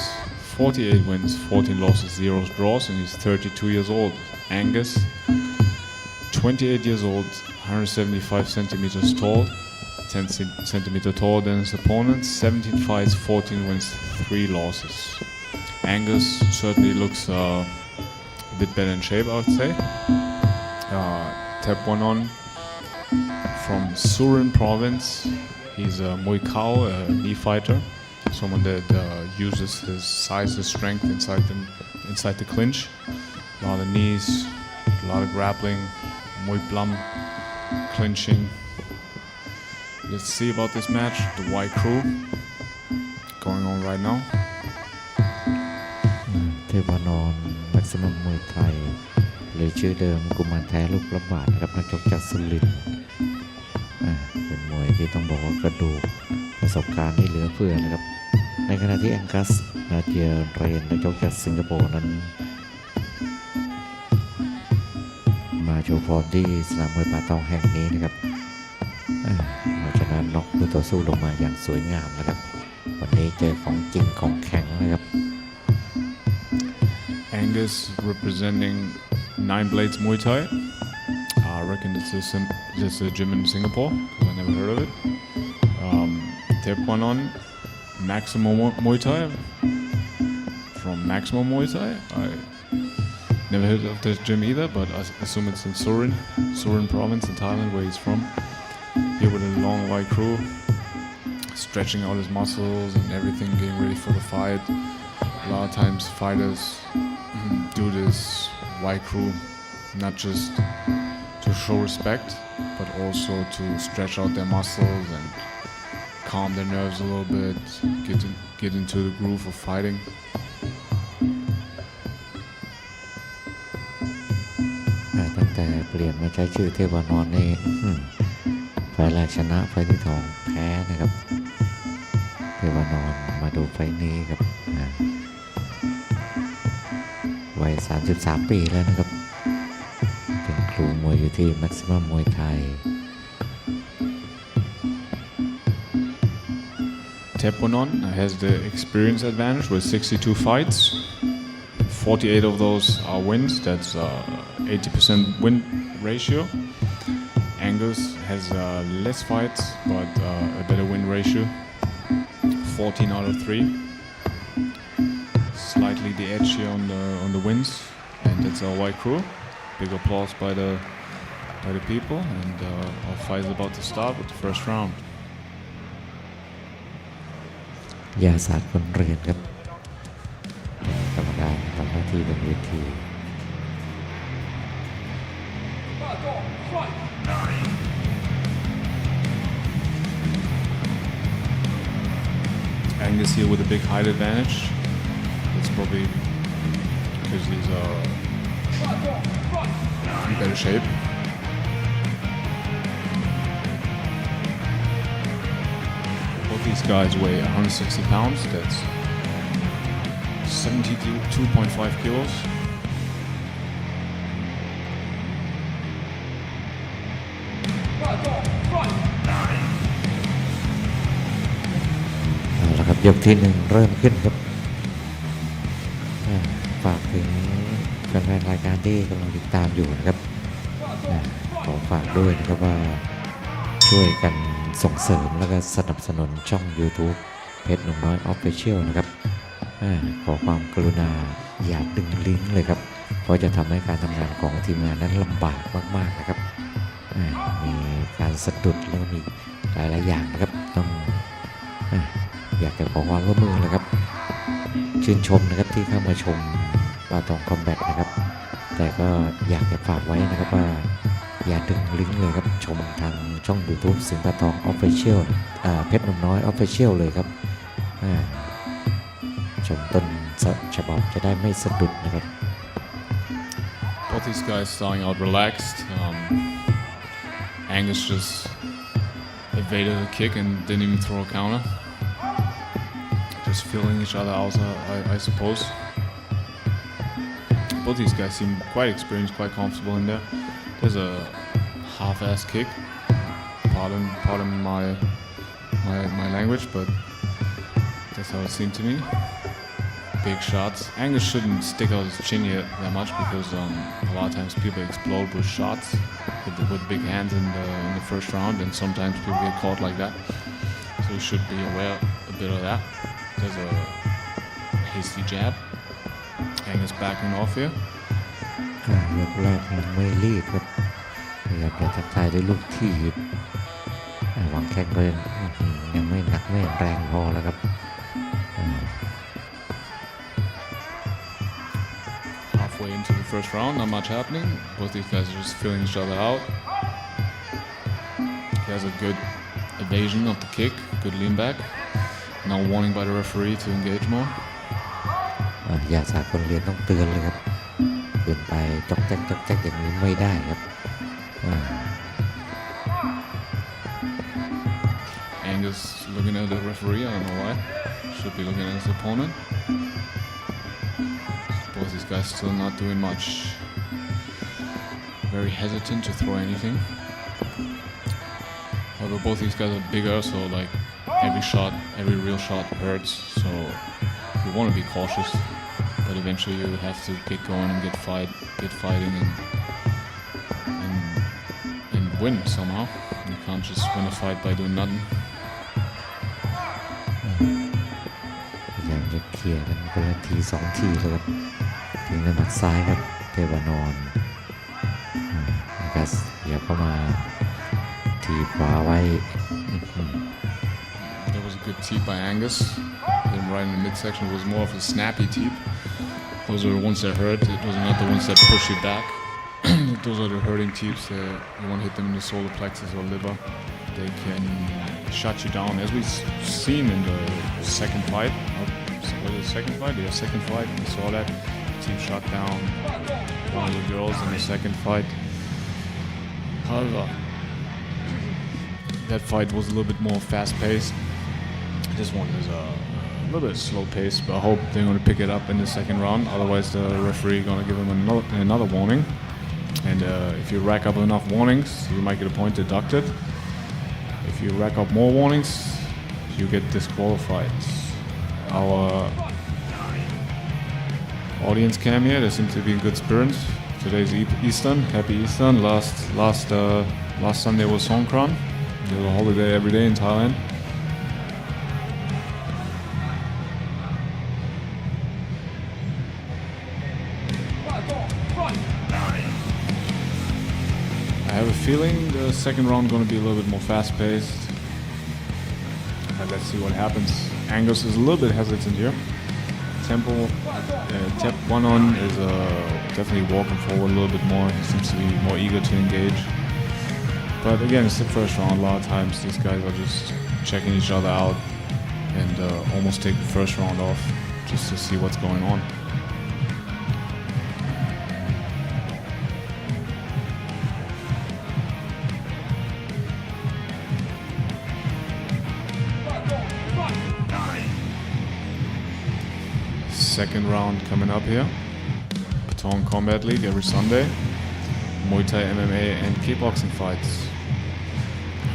48 wins, 14 losses, 0 draws, and he's 32 years old. Angus, 28 years old, 175 centimeters tall, 10 centimeters taller than his opponent, 17 fights, 14 wins, 3 losses. Angus certainly looks a bit better in shape, I would say. Taekwondo from Surin province. He's a Muay Thai, a knee fighter, someone that uses his size and strength inside the clinch. A lot of knees, a lot of grappling, Muay Plum, clinching. let's see about this match. The White Crew going on right now. เทวานอนแม็กซิมัมมวยไทยหรือชื่อเดิมกุมารแท้ลูกระบาดนะครับนักชกจากสุรินทร์เป็นมวยที่ต้องบอกว่ากระดูกประสบการณ์ที่เหลือเฟือนะครับในขณะที่แองกัสนาเจียเรนนักชกจากสิงคโปร์นั้นมาโชว์ฟอร์มที่สนามมวยป่าตองแห่งนี้นะครับเอาชนะน็อกคู่ต่อสู้ลงมาอย่างสวยงามนะครับวันนี้เจอของจริงของแข็งนะครับ Angus representing Nine Blades Muay Thai. I reckon it's a gym in Singapore because I never heard of it. Taekwondo Maximum Muay Thai from Maximum Muay Thai. I never heard of this gym either, but I assume it's in Surin province in Thailand where he's from. Here with a long white crew, stretching out his muscles and everything, getting ready for the fight. A lot of times fighters do this white crew not just to show respect, but also to stretch out their muscles and calm their nerves a little bit, get into the groove of fighting. ตั้งแต่เปลี่ยนมาใช้ชื่อเทวานอนนี่ไฟแรกชนะไฟที่สองแพ้นะครับเทวานอนมาดูไฟนี้ครับวัย33 ปีแล้วนะครับเป็นครูมวยอยู่ที่แม็กซิมัมมวยไทย Taekwondo has the experience advantage with 62 fights. 48 of those are wins. That's 80% win ratio. Angus has less fights, but a better win ratio. 14 out of 3. Slightly the edge here on the wins, and that's our white crew. Big applause by the people, and our fight is about to start with the first round. ยาศาสตร์คนเรียนครับกรรมการทำหน้าที่บนเวที Patong, fight. Angus here with a big height advantage. It's probably because he's Patong, fight. in better shape. Both these guys weigh 160 pounds. That's 72.5 kilos. Patong, fight. เอาละครับยกที่ 1เริ่มขึ้นครับฝากถึงแฟนๆรายการที่กำลังติดตามอยู่นะครับขอฝากด้วยนะครับว่าช่วยกันส่งเสริมแล้วก็สนับสนุนช่อง YouTube เพชรหนุ่มน้อยออฟฟิเชียลนะครับขอความกรุณาอย่าดึงลิงก์เลยครับเพราะจะทำให้การทำงานของทีมงานนั้นลำบากมากๆนะครับมีการสะดุดแล้วก็มีหลายๆอย่างนะครับต้องอยากจะขอความร่วมมือเลยครับชื่นชมนะครับที่เข้ามาชมปาตองคอมแบทนะครับแต่ก็อยากจะฝากไว้นะครับว่าอย่าดึงลิงก์เลยครับชมทางช่อง YouTube สิงห์ปาตองออฟฟิเชียลเพชรหนุ่มน้อยออฟฟิเชียลเลยครับชมต้นฉบับจะได้ไม่สะดุดนะครับ Both these guys starting out relaxed. Angus just evaded a kick and didn't even throw a counter. Just feeling each other out, I suppose. Both these guys seem quite experienced, quite comfortable in there. There's a half-ass kick. Pardon my language, but that's how it seemed to me. Big shots. Angus shouldn't stick out his chin yet that much because a lot of times people explode with shots with big hands in the first round, and sometimes people get caught like that. So he should be aware a bit of that. There's a hasty jab. Angus backing off here. ยกแรกยังไม่รีบครับพยายามจะทักทายด้วยลูกทีบหวังแข้งก็ยังไม่หนักไม่แรงพอแล้วครับ Halfway into the first round, not much happening. Both these guys are just feeling each other out. He has a good evasion of the kick, good lean back. Now warning by the referee to engage more. อย่าสากลเรียนต้องเตือนเลยครับเกินไปจอกแจ๊กอย่างนี้ไม่ได้ครับAngus looking at the referee, I don't know why. Should be looking at his opponent. Both these guys still not doing much. Very hesitant to throw anything. However, both these guys are bigger, so like every real shot hurts. So you want to be cautious, but eventually you have to get going and get fighting and win somehow. You can't just win a fight by doing nothing. พยายามจะเคลียร์กันคนละทีสองทีเลยครับถึงในหมัดซ้ายครับเทวานนท์นะครับเหยียบเข้ามาทีขวาไว้ That was a good teep by Angus. Hit him right in the midsection. It was more of a snappy teep. Those are the ones that hurt. Those are not the ones that push you back. Those are the hurting teeps. You want to hit them in the solar plexus or liver. They can shut you down, as we've seen in the second fight. Was it the second fight? Yeah, second fight. We saw that teep shut down one of the girls in the second fight. However, that fight was a little bit more fast-paced. This one is a little bit slow-paced, but I hope they're going to pick it up in the second round. Otherwise, the referee going to give them another warning. And if you rack up enough warnings, you might get a point deducted. If you rack up more warnings, you get disqualified. Our audience cam here, they seem to be in good spirits. Today's Eastern, happy Eastern. Last Sunday was Songkran. There's a holiday every day in Thailand. I have a feeling the second round is going to be a little bit more fast-paced. Let's see what happens. Angus is a little bit hesitant here. Tep One-on is definitely walking forward a little bit more. He seems to be more eager to engage. But again, it's the first round. A lot of times these guys are just checking each other out and almost take the first round off just to see what's going on. Second round coming up here. Patong Combat League every Sunday. Muay Thai, MMA, and kickboxing fights.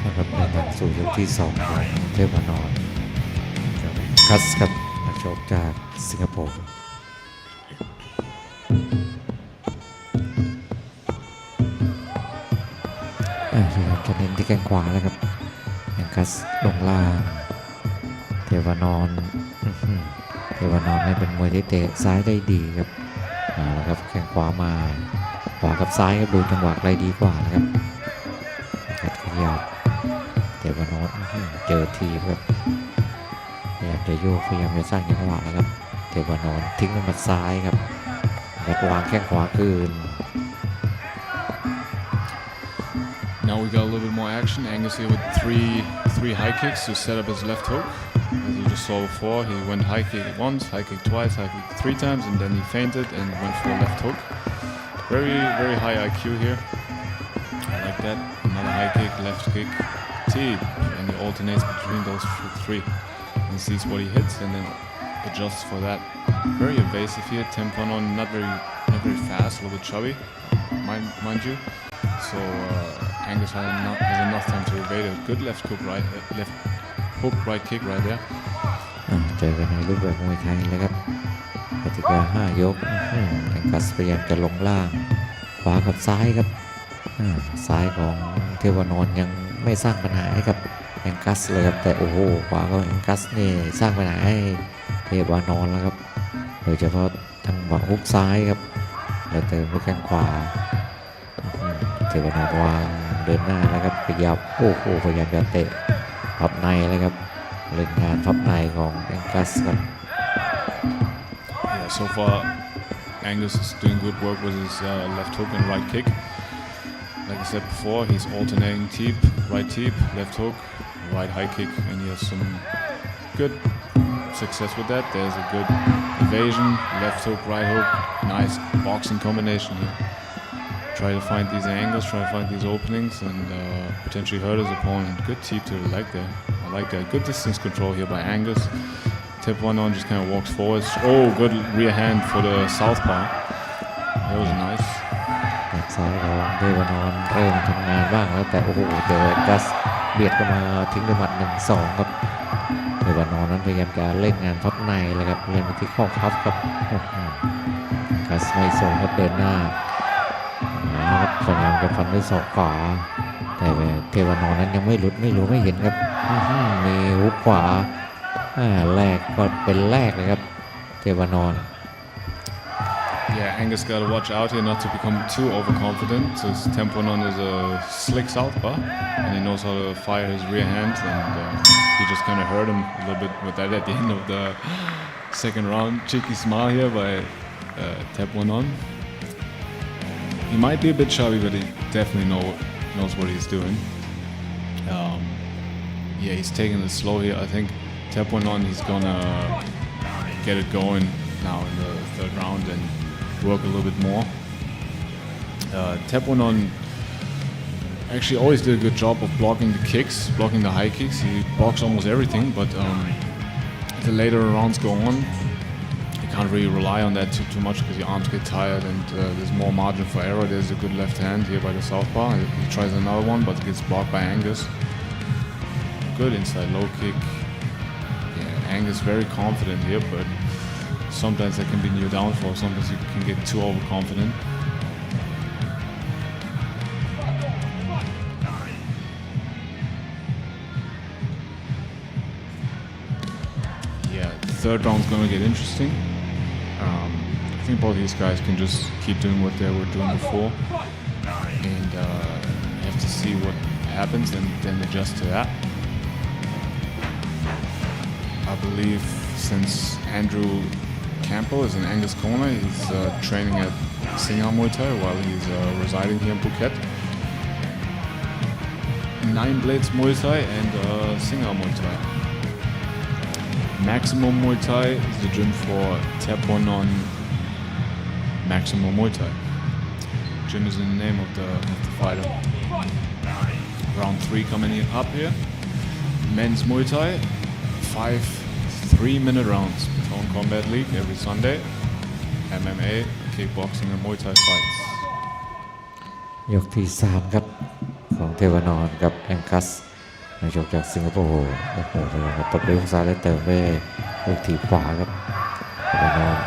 นะครับในหลักสูตรยกที่2ของเทวานนท์คัสครับนักชกจากสิงคโปร์พยายามจะเน้นที่แข้งขวาแล้วครับคัสลงล่างเทวานนท์นี่เป็นมวยที่เตะซ้ายได้ดีครับแล้วครับแข้งขวามาขวากับซ้ายครับดูจังหวะได้ดีกว่านะครับขยับเทวานนท์เจอทีครับพยายามจะโยกพยายามจะสร้างจังหวะแล้วครับเทวานนท์ทิ้งด้วยหมัดซ้ายครับแล้ววางแข้งขวาคืน Now we got a little bit more action. Angus here with three high kicks to set up his left hook. As you just saw before, he went high kick once, high kick twice, high kick 3 times, and then he feinted and went for a left hook. Very, very high IQ here. I like that. Another high kick, left kick, T, and he alternates between those 3 and sees what he hits and then adjusts for that. Very evasive here. Tempo on, not very fast, a little bit chubby, mind you. So Angus has enough time to evade a good left hook right kick right there. เจอกันในรูปแบบมวยไทยเลยครับกติกา5 ยกแองกัสพยายามจะลงล่างขวากับซ้ายครับซ้ายของเทวานนท์ยังไม่สร้างปัญหาให้กับแองกัสเลยครับแต่โอ้โหขวาของแองกัสนี่สร้างปัญหาให้เทวานนท์แล้วครับโดยเฉพาะจังหวะฮุกซ้ายครับแล้วเติมด้วยแข้งขวาเทวานนท์วางเดินหน้าแล้วครับขยับโอ้โหพยายามจะเตะพับในเลยครับเล่นงานพับในของแองกัสครับ Yeah, so far Angus is doing good work with his left hook and right kick. Like I said before, he's alternating teep, right teep, left hook, right high kick, and he has some good success with that. There's a good evasion, left hook, right hook, nice boxing combination here. Try to find these angles, try to find these openings, and potentially hurt his opponent. Good teep to the leg there. I like that. Good distance control here by Angus. Tip one on, just kind of walks forward. Oh, good rear hand for the southpaw. That was nice. แบ็คซ้ายของเทวานนท์เริ่มทำงานบ้างแล้วแต่โอ้โหเจอกัสเบียดเข้ามาทิ้งด้วยหมัด 1-2 ครับเทวานนท์นั้นพยายามจะเล่นงานพับในเลยครับเล่นไปที่ข้อพับครับกัสไม่ส่งครับเดินหน้าครับพยายามจะฟันด้วยศอกขวาแต่เทวานนท์นั้นยังไม่หลุดไม่รู้ไม่เห็นครับมีฮุกขวาแรกก็เป็นแรกเลยครับเทวานนท์ Yeah, Angus got to watch out here not to become too overconfident. So Temponon is a slick southpaw, and he knows how to fire his rear hand, and he just kind of hurt him a little bit with that at the end of the second round. Cheeky smile here by Temponon. He might be a bit chubby, but he definitely knows what he's doing. Yeah, he's taking it slow here. I think Temponon, he's gonna get it going now in the third round and work a little bit more. Temponon actually always did a good job of blocking the kicks, blocking the high kicks. He blocks almost everything, but the later rounds go on, you can't really rely on that too much because your arms get tired and there's more margin for error. There's a good left hand here by the southpaw. He tries another one, but gets blocked by Angus. Good inside low kick. Yeah, Angus very confident here, but sometimes that can be your downfall. Sometimes you can get too overconfident. Yeah, the third round's going to get interesting. I think both these guys can just keep doing what they were doing before and have to see what happens and then adjust to that. I believe since Andrew Campbell is in Angus corner, he's training at Singha Muay Thai while he's residing here in Phuket. 9 Blades Muay Thai and Singha Muay Thai. Maximum Muay Thai is the gym for Temponon Maximum Muay Thai. Gym is in the name of the fighter. Round 3 coming up here. Men's Muay Thai, 5 3-minute rounds. Patong Combat League every Sunday. MMA, kickboxing and Muay Thai fights. ยกที่ 3 ครับของเทวานนท์กับแองกัสนักชกจากสิงคโปร์โอ้โหพยายามตบด้วยฮุกซ้ายและเติมด้วยลูกถีบขวาครับเทวานนท์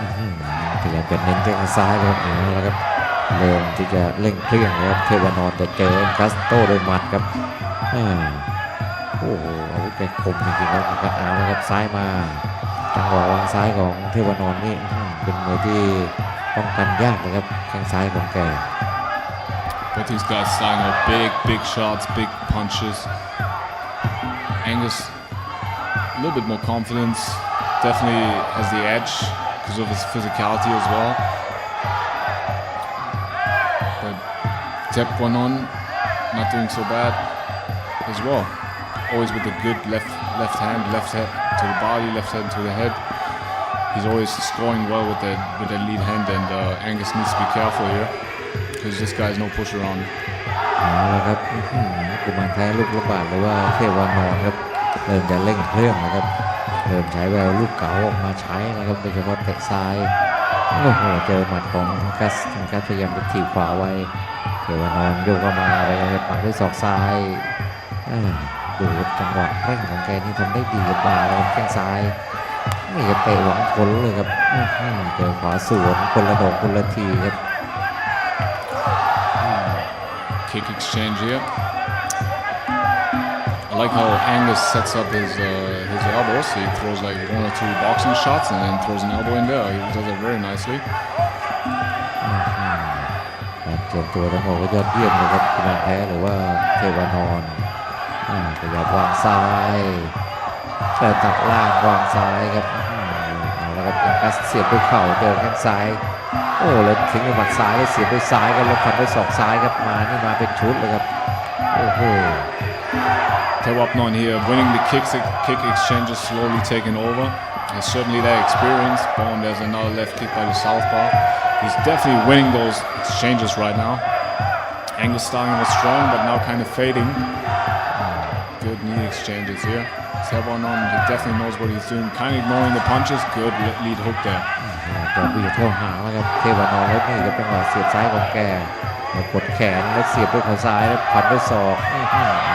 พยายามจะเน้นแข้งซ้ายเลยครับแล้วครับเริ่มที่จะเร่งเครื่องครับเทวานนท์แต่เจอแองกัสโต้ด้วยหมัดครับโอ้โหอาวุธแกคมจริงๆครับก็เอาแล้วครับซ้ายมาจังหวะวางซ้ายของเทวานนท์นี่เป็นมวยที่ป้องกันยากเลยครับแข้งซ้ายของแก Both these guys starting out big shots, big punches. Angus a little bit more confidence, definitely has the edge because of his physicality as well. But Temponon not doing so bad as well. Always with a good left hand, left head to the body, left hand to the head. He's always scoring well with that lead hand, and Angus needs to be careful here because this guy's no push around. เอาละครับกุมารแท้ลูกระบาดหรือว่าเทวานนท์ครับเริ่มจะเร่งเครื่องนะครับเริ่มใช้แววลูกเก๋าออกมาใช้นะครับโดยเฉพาะเตะซ้ายโอ้โหเจอหมัดของกัสพยายามจะถีบขวาไว้เทวานนท์โยกเข้ามาไปครับปักด้วยศอกซ้ายดูจังหวะเร่งของแกนี่ทำได้ดีกับมาแล้วแข้งซ้ายไม่จะเตะหวังผลเลยครับเจอขวาสวนคนละดอกคนละทีครับ Kick exchange here. I like how Angus sets up his elbows. He throws like 1 or 2 boxing shots and then throws an elbow in there. He does it very nicely. การเตรียมตัวต้องบอกว่ายอดเยี่ยมนะครับกุมารแท้หรือว่าเทวานนท์พยายามวางซ้ายแต่ตัดล่างวางซ้ายครับเอาละครับกัสเสียบด้วยเข่าเจอแข้งซ้ายโอ้แล้วทิ้งด้วยหมัดซ้ายแล้วเสียบด้วยซ้ายกันแล้วฟันด้วยศอกซ้ายครับมานี่มาเป็นชุดเลยครับโอ้โห Tewapnon here winning the kick exchanges, slowly taking over. Has certainly that experience. Boom, there's another left kick by the southpaw. He's definitely winning those exchanges right now. Angus starting was strong, but now kind of fading. Good knee exchanges here. Tewapnon, he definitely knows what he's doing. Kind of ignoring the punches. Good lead hook there. จะเบียดเข้าหาแล้วครับเทวานอนแล้วนี่ก็เป็นจังหวะเสียบซ้ายของแกกดแขนแล้วเสียบด้วยเข่าซ้ายแล้วพันด้วยศอก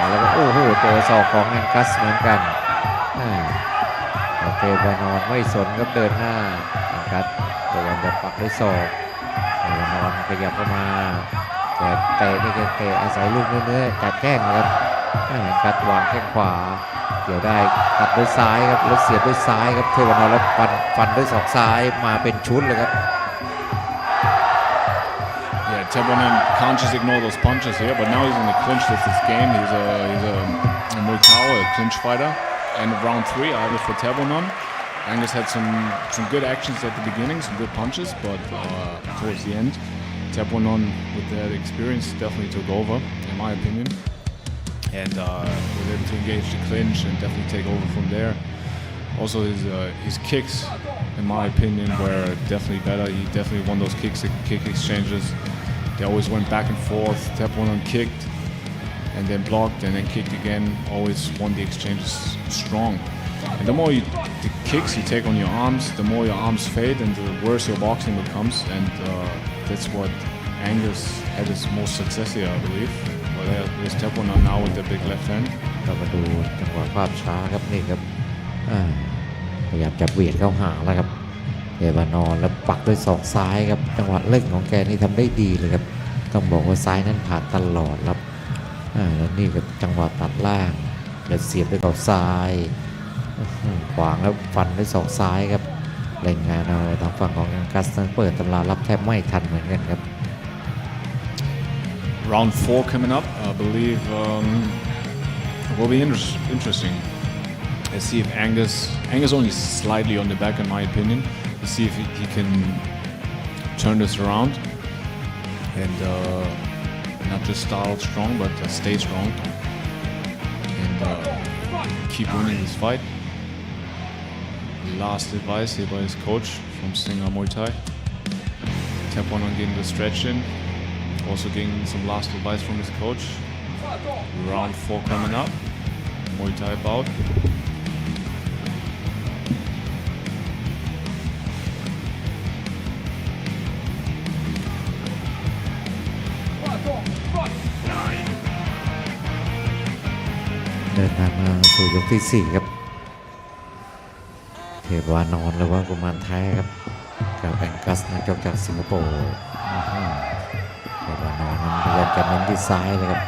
แล้วก็โอ้โหเจอศอกของแองกัสเหมือนกันเทวานอนไม่สนครับเดินหน้าแองกัสพยายามจะปักด้วยศอกเทวานอนขยับเข้ามาแต่เตะนี่ก็เตะอาศัยลูกเนื้อจัดแข้งครับแองกัสวางแข้งขวาเกี่ยวได้ตัดด้วยซ้ายครับแล้วเสียบด้วยซ้ายครับเทวานอนแล้วฟันด้วยศอกซ้ายมาเป็นชุดเลยครับ Yeah, Tewapnon can't just ignore those punches here, but now he's in the clinch with this game. He's a Muay Thai, a clinch fighter. And round 3, either for Tewapnon. Angus had some good actions at the beginning, some good punches, but towards the end, Tewapnon with that experience definitely took over, in my opinion. And was able to engage the clinch and definitely take over from there. Also, his kicks, in my opinion, were definitely better. He definitely won those kick exchanges. They always went back and forth. Tewapnon kicked and then blocked and then kicked again. Always won the exchanges strong. And the more the kicks you take on your arms, the more your arms fade and the worse your boxing becomes. And that's what Angus had his most success here, I believe. But there's Tewapnon now with the big left hand. เรามาดูจังหวะภาพช้าครับนี่ครับพยายามจะเบียดเข้าหาแล้วครับเทวานอนแล้วปักด้วยศอกซ้ายครับจังหวะเล่นของแกนี่ทำได้ดีเลยครับต้องบอกว่าซ้ายนั้นผ่านตลอดครับแล้วนี่กับจังหวะตัดล่างแล้วเสียบด้วยเข่าซ้ายขวางแล้วฟันด้วยศอกซ้ายครับเล่นงานเอาทางฝั่งของแองกัสนั้นเปิดตำรารับแทบไม่ทันเหมือนกันครับ Round 4 coming up, I believe will be interesting. Let's see if Angus only slightly on the back in my opinion. Let's see if he can turn this around and not just start out strong but stay strong and keep winning this fight. Last advice here by his coach from Singha Muay Thai. Tewapnon getting the stretch in. Also getting some last advice from his coach. Round 4 coming up. Muay Thai bout. Patong, front. เดินทางมาสู่ยกที่ 4 ครับเทวานอนหรือว่ากุมารแท้ครับกับแองกัสนักชกจากสิงคโปร์เทวานอนนั้นพยายามจะเน้นที่ซ้ายเลยครับ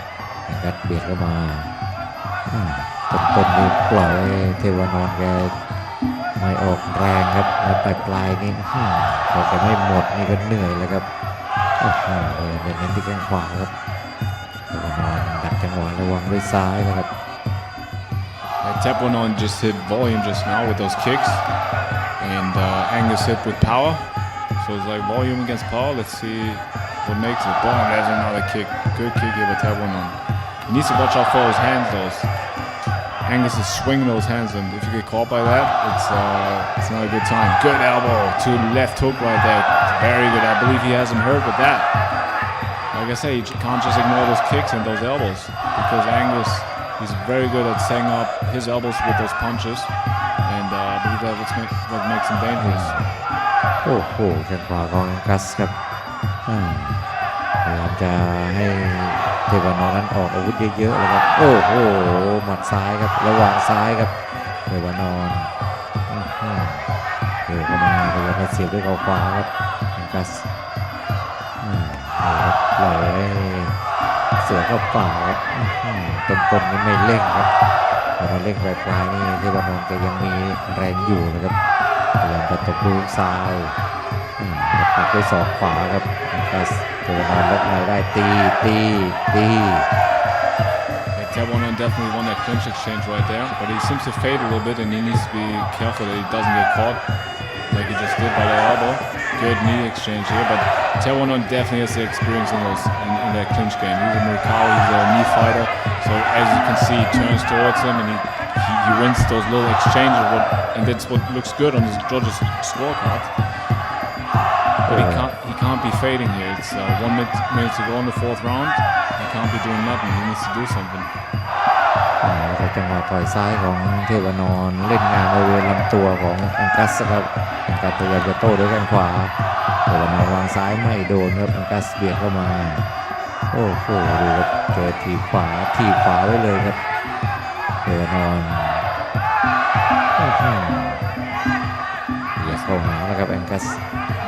แองกัสเบียดเข้ามาต้นนี่ปล่อยเทวานอนแกไม่ออกแรงครับแล้วปลายนี่พอแกไม่หมดนี่ก็เหนื่อยแล้วครับเน้นที่แข้งขวาครับเทวานอนดักจังหวะระวังด้วยซ้ายนะครับTewapnon just hit volume just now with those kicks, and Angus hit with power. So it's like volume against power. Let's see what makes it. Boom, there's another kick. Good kick here by Tewapnon. He needs to watch out for his hands, though. Angus is swinging those hands, and if you get caught by that, it's not a good time. Good elbow to left hook right there. Very good. I believe he has him hurt with that. Like I say, you can't just ignore those kicks and those elbows because Angus, he's very good at setting up his elbows with those punches, and I believe that's what makes him dangerous. โอ้โหแข้งขวาของแองกัสครับพยายามจะให้เทวานอนนั้นออกอาวุธเยอะๆเลยครับโอ้โหหมัดซ้ายครับระหว่างซ้ายครับเทวานอนเดี๋ยวเข้ามาพยายามจะเสียบด้วยเข่าขวาครับแองกัสปล่อยให้เสือเข้าป่าครับต้นๆนี่ไม่เร่งครับพอมาเร่งปลายๆนี่เทวานอนแกยังมีแรงอยู่นะครับพยายามจะตบลูกซ้ายปักด้วยศอกขวาครับแองกัสเทวานอนล็อกในได้ตี Tewapnon definitely won that clinch exchange right there, but he seems to fade a little bit, and he needs to be careful that he doesn't get caught like he just did by the elbow. good knee exchange here, but Taewonon definitely has the experience in that clinch game. He's a Murikawa, he's a knee fighter, so as you can see, he turns towards him and he wins those little exchanges, and that's what looks good on his judges' scorecard. But he can't be fading here. It's 1 minute to go in the fourth round. He can't be doing nothing. He needs to do something. จังหวะต่อยซ้ายของเทวานอนเล่นงานบริเวณลำตัวของอังกัสครับอังกัสพยายามจะโต้ด้วยแข้งขวาเทวานอนวางซ้ายไม่โดนครับอังกัสเบียดเข้ามาโอ้โหดูครับเจอทีขวาไว้เลยครับเทวานอนอย่าเข้าหาแล้วครับอังกัส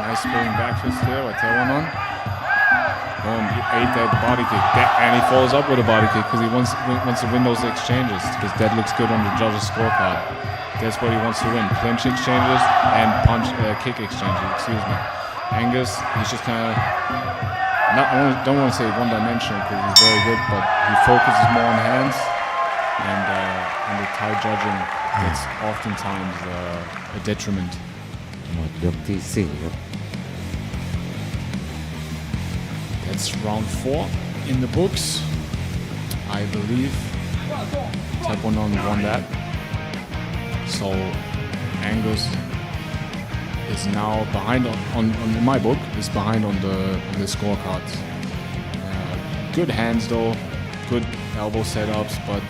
Nice spinning back fist there by Taewonon. He ate that body kick, and he follows up with a body kick because he wants to win those exchanges because that looks good on the judges' scorecard. That's what he wants to win: clinch exchanges and kick exchanges. Excuse me. Angus, he's just kind of don't want to say one-dimensional because he's very good, but he focuses more on hands and the Thai judging. That's oftentimes a detriment. หมดยกที่4ครับ That's round 4 in the books. I believe Taewonon won that. So Angus is now behind on in my book is behind on the scorecards. Good hands though, good elbow setups, but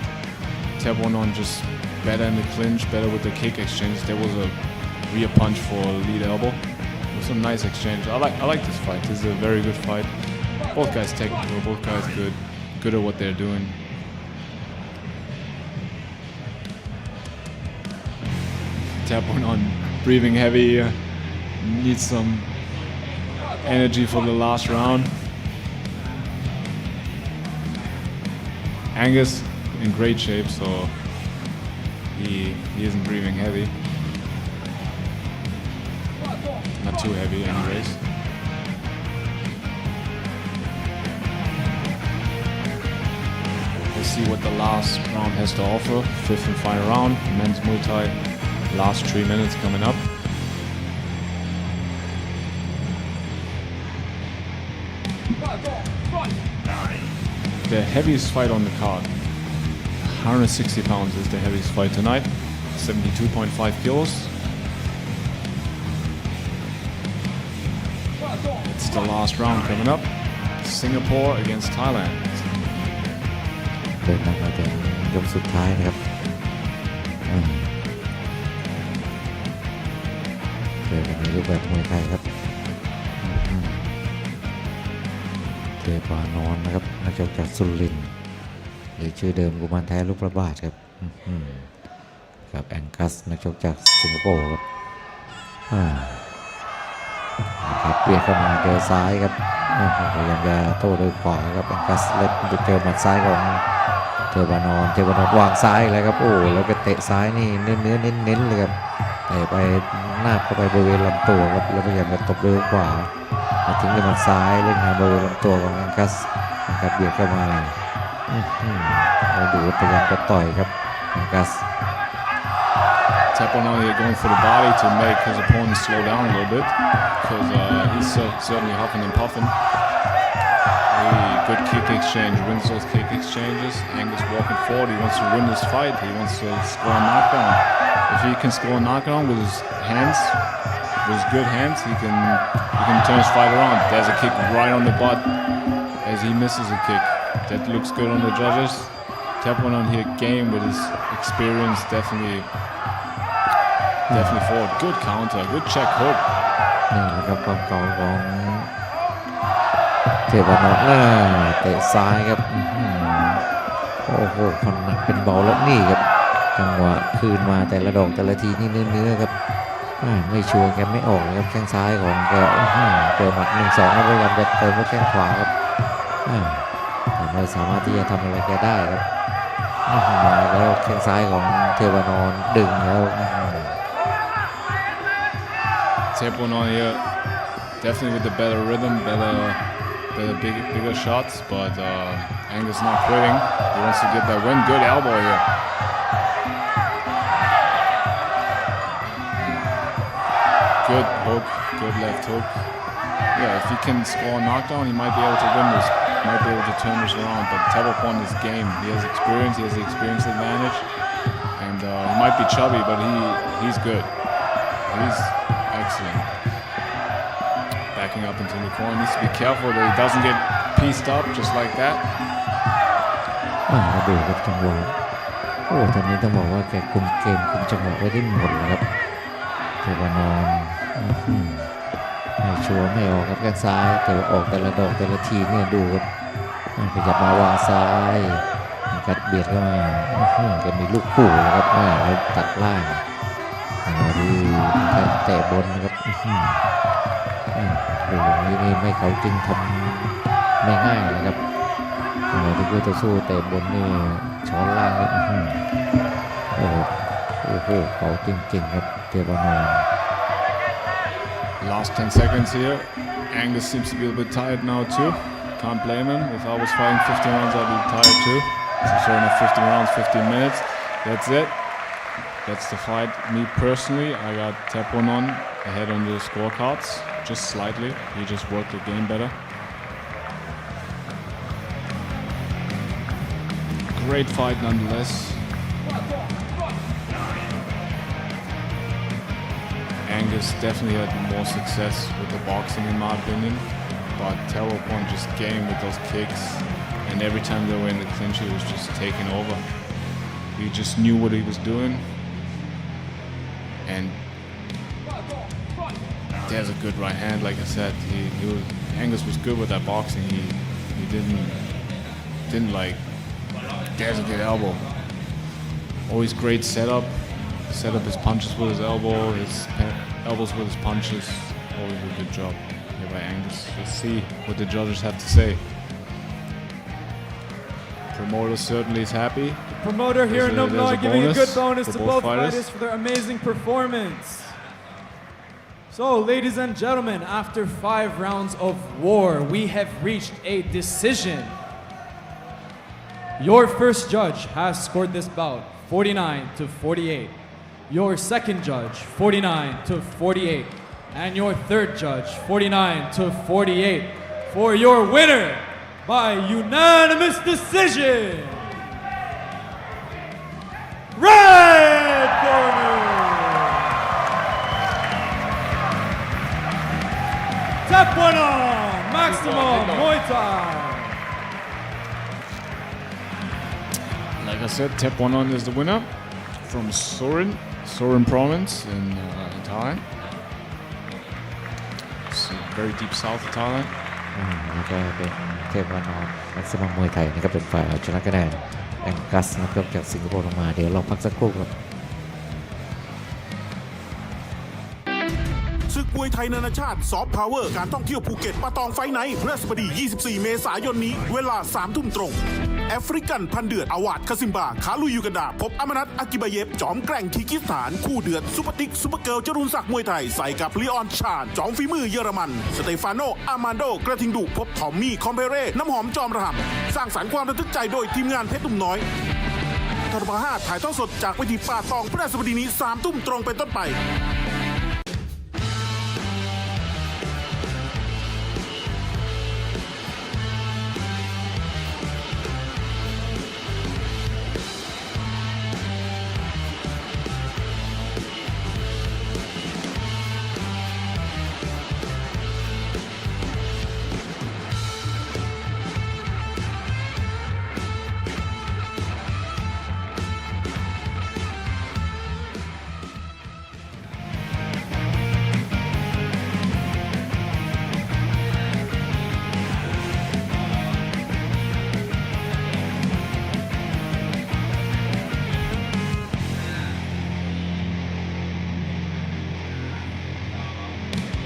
Taewonon just better in the clinch, better with the kick exchange. There was a rear punch for a lead elbow. It was some nice exchange. I like this fight. This is a very good fight. Both guys technical, both guys good at what they're doing. Taewonon breathing heavy here. Needs some energy for the last round. Angus in great shape, so he isn't breathing heavy. Not too heavy anyways. Let's see what the last round has to offer. 5th and final round, men's Muay Thai. Last 3 minutes coming up. The heaviest fight on the card. 160 pounds is the heaviest fight tonight. 72.5 kilos. It's the last round coming up. Singapore against Thailand. เดินมาถึงยกสุดท้ายนะครับเจอกันในรูปแบบมวยไทยครับเทวานอนนะครับนักชกจากสุรินทร์หรือชื่อเดิมกุมารแท้ลูกพระบาทครับกับแองกัสนักชกจากสิงคโปร์ครับเบียดเข้ามาเจอซ้ายครับพยายามจะโต้ด้วยขวาครับแองกัสเล่นเจอหมัดซ้ายของเทวานอนวางซ้ายเลยครับโอ้แล้วก็เตะซ้ายนี่เน้นเลยครับเตะไปหน้าเข้าไปบริเวณลำตัวครับแล้วพยายามจะตบด้วยขวามาถึงด้วยหมัดซ้ายเล่นงานบริเวณลำตัวของแองกัสเบียดเข้ามาเราดูพยายามจะต่อยครับแองกัสTaewonon here going for the body to make his opponent slow down a little bit because he's certainly huffing and puffing. Good kick exchange, wins those kick exchanges. Angus walking forward, he wants to win this fight. He wants to score a knockdown. If he can score a knockdown with his hands, with his good hands, he can turn his fight around. There's a kick right on the butt as he misses a kick. That looks good on the judges. Taewonon here game with his experience definitely forward. Good counter, good check hook. นี่แหละครับความเก่าของเทวานอนเตะซ้ายครับโอ้โหคนหนักเป็นเบาแล้วนี่ครับจังหวะคืนมาแต่ละดอกแต่ละทีนี่เนื้อครับไม่ชัวร์แกไม่ออกครับแข้งซ้ายของแกเจอหมัด 1-2 แล้วพยายามจะเติมด้วยแข้งขวาครับแต่ไม่สามารถที่จะทำอะไรแกได้ครับมาแล้วแข้งซ้ายของเทวานอนดึงแล้ว Taewonon here definitely with the better rhythm, bigger shots, but Angus not quitting. He wants to get that win. Good elbow here. good hook, good left hook. Yeah, if he can score a knockdown, he might be able to win this. Might be able to turn this around. But Tebopon is game. He has experience. He has the experience advantage. And he might be chubby, but he's good. He's excellent. Backing up into the corner. Needs to be careful that he doesn't get pieced up just like that. ดูครับจังหวะโอ้ตอนนี้ต้องบอกว่าแกคุมเกมคุมจังหวะไว้ได้หมดนะครับเทวานอนไม่ชัวร์ไม่ออกครับแข้งซ้ายแต่ออกแต่ละดอกแต่ละทีเนี่ยดูครับขยับมาวางซ้ายกัดเบียดเข้ามาแกมีลูกคู่นะครับแล้วตัดล่างดูการแตะบนนะครับดูอย่างนี้นี่ไม่เขาจริงทำไม่ง่ายนะครับที่คู่ต่อสู้แต่บนนี่ช้อนล่างนี่โอ้โหเขาจริงๆครับเทวานอน Last 10 seconds here. Angus seems to be a bit tired now too. Can't blame him. If I was fighting 15 rounds, I'd be tired too. So sure enough, 15 rounds, 15 minutes. That's it. That's the fight. Me personally, I got Teponon ahead on the scorecards, just slightly. He just worked the game better. Great fight nonetheless. Angus definitely had more success with the boxing in my opinion, but Teropon just game with those kicks, and every time they were in the clinch he was just taking over. He just knew what he was doing, and he has a good right hand. Like I said, Angus was good with that boxing. He didn't like. He has a good elbow. Always great setup. Set up his punches with his elbow, his elbows with his punches. Always a good job here by Angus. Let's see what the judges have to say. Promoter certainly is happy. The promoter here in Nubnoy giving a good bonus to both fighters fighters for their amazing performance. So, ladies and gentlemen, after 5 rounds of war, we have reached a decision. Your first judge has scored this bout 49-48. Your second judge, 49-48. And your third judge, 49-48. For your winner, by unanimous decision, red corner, Teponon, Maximum Muay Thai. Like I said, Teponon is the winner from Sorin province in Thailand. It's very deep south of Thailand. แล้วก็เป็นเทพวานอนแม็กซิมัมมวยไทยนะครับเป็นฝ่ายเอาชนะคะแนนแองกัสนะครับจากสิงคโปร์ลงมาเดี๋ยวเราพักสักครู่ครับ ศึกมวยไทยนานาชาติซอฟต์พาวเวอร์การท่องเที่ยวภูเก็ตปะตองไฟไนท์พฤหัสบดี 24 เมษายนนี้เวลา 3 ทุ่มตรงแอฟริกันพันเดือดอาวาดคาซิมบาขาลุยยูกันดาพบอมนัทอากิบาเยฟจอมแกร่งคีกิสถานคู่เดือดซุปเปอร์ติ๊กซุปเปอร์เกิร์ลจรุนศักดิ์มวยไทยใส่กับลีออนชาญจอมฝีมือเยอรมันสเตฟานโนอาร์มานโดกระทิงดุพบทอมมี่คอมเบเร่น้ำหอมจอมระห่ำสร้างสรรค์ความระทึกใจโดยทีมงานเพชรหนุ่มน้อยทรบ5ถ่ายทอดสดจากเวทีป่าตองพฤหัสบดีนี้ 3 ทุ่มตรงเป็นต้นไป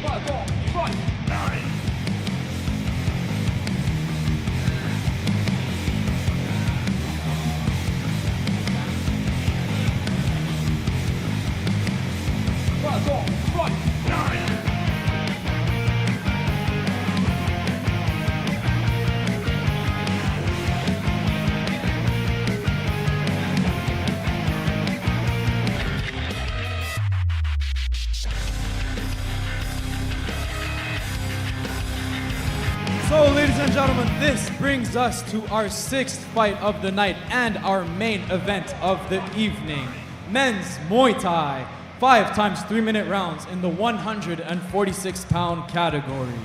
Patong, fight! Patong, fight! ladies and gentlemen, this brings us to our sixth fight of the night and our main event of the evening. Men's Muay Thai, 5 times 3-minute rounds in the 146-pound category.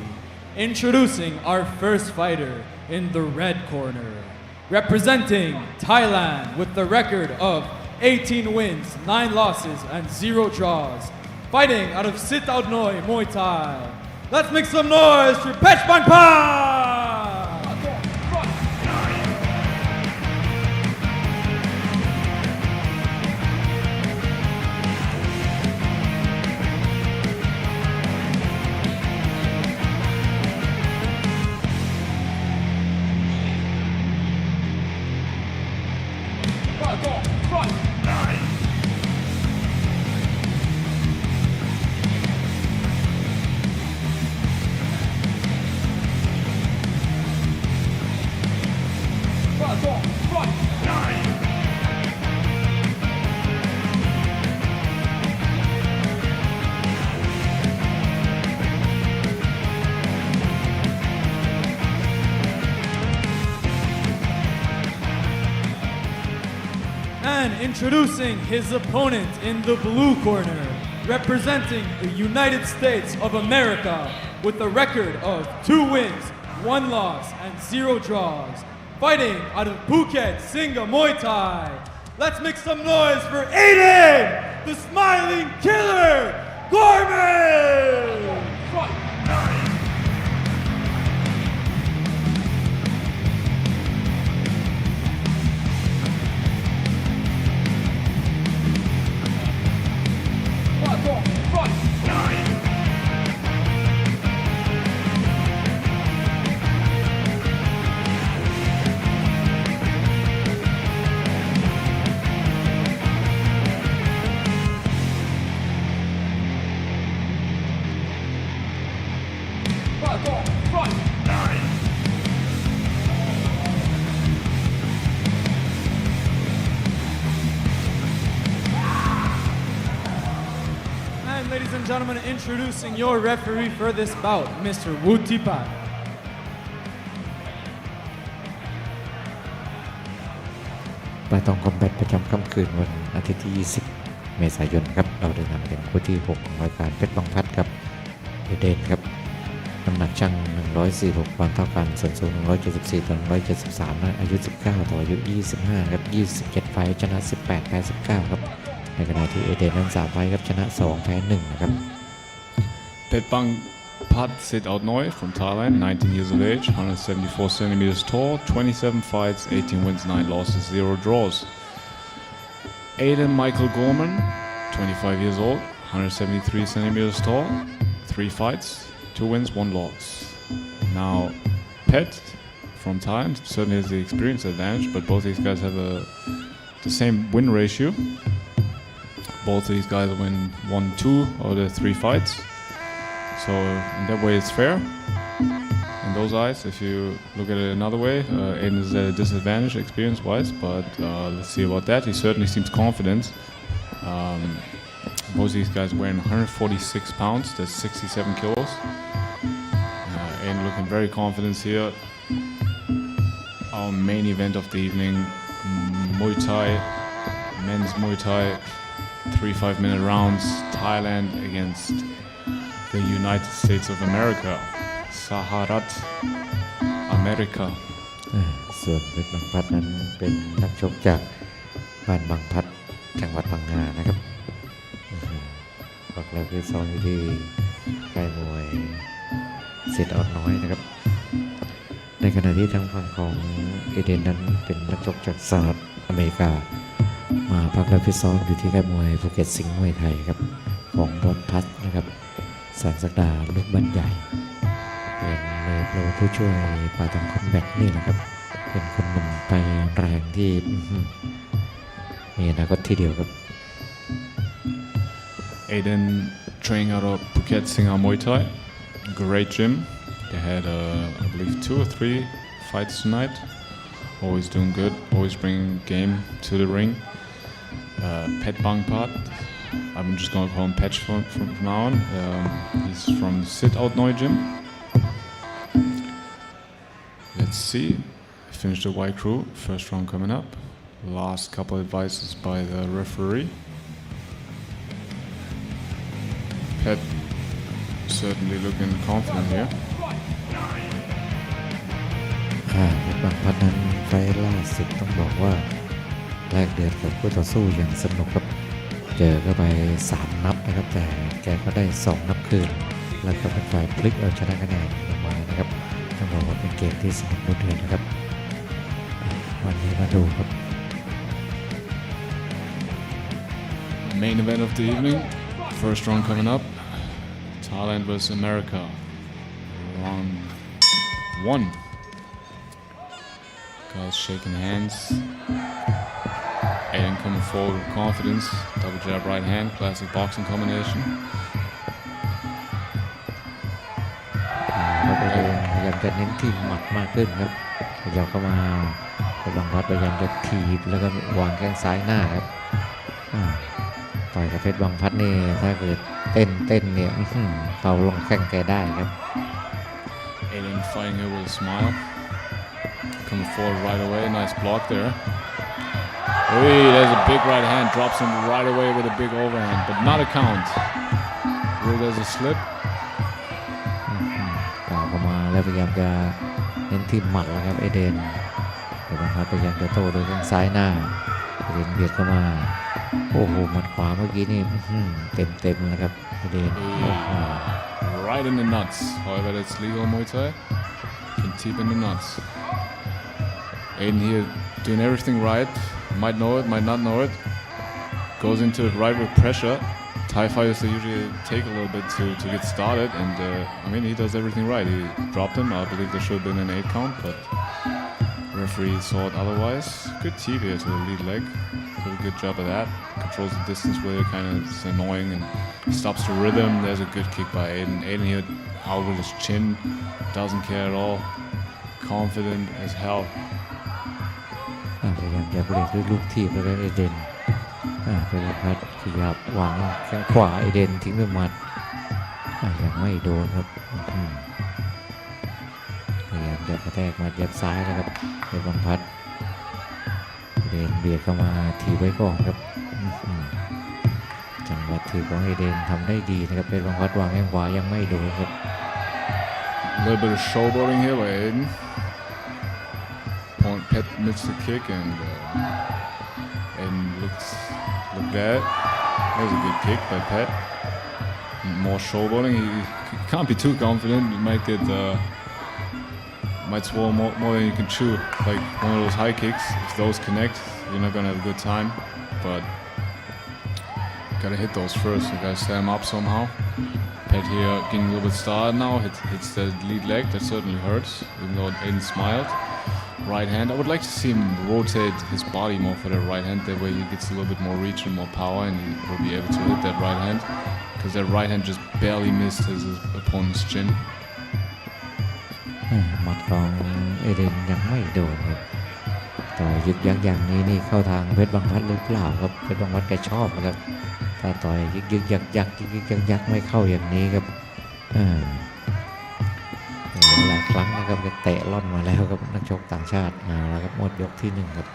Introducing our first fighter in the red corner. Representing Thailand with the record of 18 wins, 9 losses, and 0 draws. Fighting out of Sit Out Noi Muay Thai. Let's make some noise for Pech Bang Pa! And introducing his opponent in the blue corner, representing the United States of America with a record of 2 wins, 1 loss, and 0 draws. Fighting out of Phuket, Singa Muay Thai. Let's make some noise for Aiden, the Smiling Killer, Gorman! And ladies and gentlemen, introducing your referee for this bout, Mr. Wu Tipat. ปาตองคอมแบทประจำค่ำคืนวันอาทิตย์ที่ 20 เมษายนครับเราได้นำเป็นคู่ที่ 6 ของรายการเพชรบังพัดกับเอเดนครับน้ำหนักชั่ง146 ปอนด์เท่ากันส่วนสูง174 ต่อ 173นะอายุ 19 ต่ออายุ 25 ครับ 27 ไฟท์ชนะ 18 แพ้ 19 ครับในขณะที่เอเดนนั้น 3 ไฟท์ครับชนะ 2 แพ้ 1 นะครับ Patong Sit Out Noi from Thailand, 19 years of age, 174 centimeters tall, 27 fights, 18 wins, 9 losses, 0 draws. Aiden Michael Gorman, 25 years old, 173 centimeters tall, 3 fights, 2 wins, 1 loss. Now, Pet from Thailand certainly has the experience advantage, but both these guys have the same win ratio. Both of these guys win 1-2 of the 3 fights. So in that way it's fair. In those eyes, if you look at it another way, Aiden is at a disadvantage experience-wise, but let's see about that. He certainly seems confident. Both of these guys weighing 146 pounds, that's 67 kilos. Aiden looking very confident here. Our main event of the evening, Muay Thai, men's Muay Thai, 3 5-minute rounds, Thailand against the United States of America, Saharat America. ส่วนเพชรบางพัดนั้นเป็นนักชกจากบ้านบางพัดจังหวัดพังงานะครับบอกแล้วคือซ้อมอยู่ที่ค่ายมวยเซตออดน้อยนะครับในขณะที่ทางฝั่งของเอเดนนั้นเป็นนักชกจากสหรัฐอเมริกามาพักแล้วคือซ้อมอยู่ที่ค่ายมวยภูเก็ตสิงห์มวยไทยครับของบอสพัทนะครับแสนศักดาลูกบ้านใหญ่เป็นมือโปรผู้ช่วยปาตองคอมแบทนี่นะครับเป็นคนหนุ่มไปแรงที่มีอนาคตที่เดียวครับ Aiden training out of Phuket Singa Muay Thai, great gym. They had I believe 2 or 3 fights tonight. Always doing good, always bringing game to the ring. Pet Bangpat, I'm just going to call him Patch from now on. He's from Sit Out Noi Gym. Let's see. Finished the white crew. First round coming up. Last couple advices by the referee. Pat certainly looking confident here. เพชรบางพัดนั้นไฟล์ล่าสุดต้องบอกว่าแลกเดือดกับคู่ต่อสู้อย่างสนุกครับเจอเข้าไป3 นับนะครับแต่แกก็ได้2 นับคืนแล้วก็เป็นฝ่ายพลิกเอาชนะคะแนนออกมานะครับต้องบอกว่าเป็นเกมที่สนุกดุเดือดนะครับวันนี้มาดูครับ Main event of the evening. First round coming up. Thailand versus America. Round 1. Guys shaking hands. Aiden coming forward with confidence. Double jab right hand. Classic boxing combination. พยายามจะเน้นที่หมัดมากขึ้นครับพยายามเข้ามาบางพัดพยายามจะถีบแล้วก็วางแข้งซ้ายหน้าครับต่อยกับเพชรบางพัดนี่ถ้าเกิดเต้นเนี่ยเขาลงแข้งแกได้ครับ Aiden fighting here with a smile. Coming forward right away. Nice block there. Hey, there's a big right hand. Drops him right away with a big overhand, but not a count. Well, there's a slip. ต่อเข้ามาแล้วพยายามจะเน้นที่หมัดแล้วครับเอเดนแต่บางพัดพยายามจะโต้ด้วยแข้งซ้ายหน้าเอเดนเบียดเข้ามาโอ้โหหมัดขวาเมื่อกี้นี่เต็มนะครับเอเดน Right in the nuts. However, that's legal Muay Thai. Can tip in the nuts. Aiden here doing everything right. Might know it, might not know it. Goes into it right with pressure. Thai fighters they usually take a little bit to get started, and I mean he does everything right. He dropped him. I believe there should have been an 8 count, but referee saw it otherwise. Good tip here to the lead leg. Did a good job of that. Controls the distance with it, kind of it's annoying and stops the rhythm. There's a good kick by Aiden. Aiden here out with his chin, doesn't care at all. Confident as hell. พยายามจะเบรกด้วยลูกทีบแล้วก็เอเดนเป็นพัดขยับวางแข้งขวาเอเดนทิ้งด้วยหมัดยังไม่โดนครับพยายามจะกระแทกมายับซ้ายนะครับเป็นบางพัดเอเดนเบียดเข้ามาทีไว้ก่อนครับจังหวะทีของเอเดนทำได้ดีนะครับเป็นบางพัดวางแข้งขวายังไม่โดนครับ A little bit of showboating here by Aiden. Pet missed the kick and look there. There's a good kick by Pet. More showboating. He can't be too confident. You might get might swallow more than you can chew. Like one of those high kicks. If those connect, you're not gonna have a good time. But gotta hit those first. You gotta set them up somehow. Pet here getting a little bit started now. Hits the lead leg. That certainly hurts. Even though Aiden smiled. Right hand. I would like to see him rotate his body more for that right hand. That way he gets a little bit more reach and more power, and he will be able to hit that right hand. Because that right hand just barely missed his opponent's chin. หมัดของเอเดนยังไม่โดนครับต่อยยึกยักอย่างนี้นี่เข้าทางเพชรบางพัดหรือเปล่าครับเพชรบางพัดแกชอบนะครับถ้าต่อยยึกยักไม่เข้าอย่างนี้ครับหลายครั้งนะครับจะเตะล่อนมาแล้วครับนักชกต่างชาติแล้วครับหมดยกที่1ครับ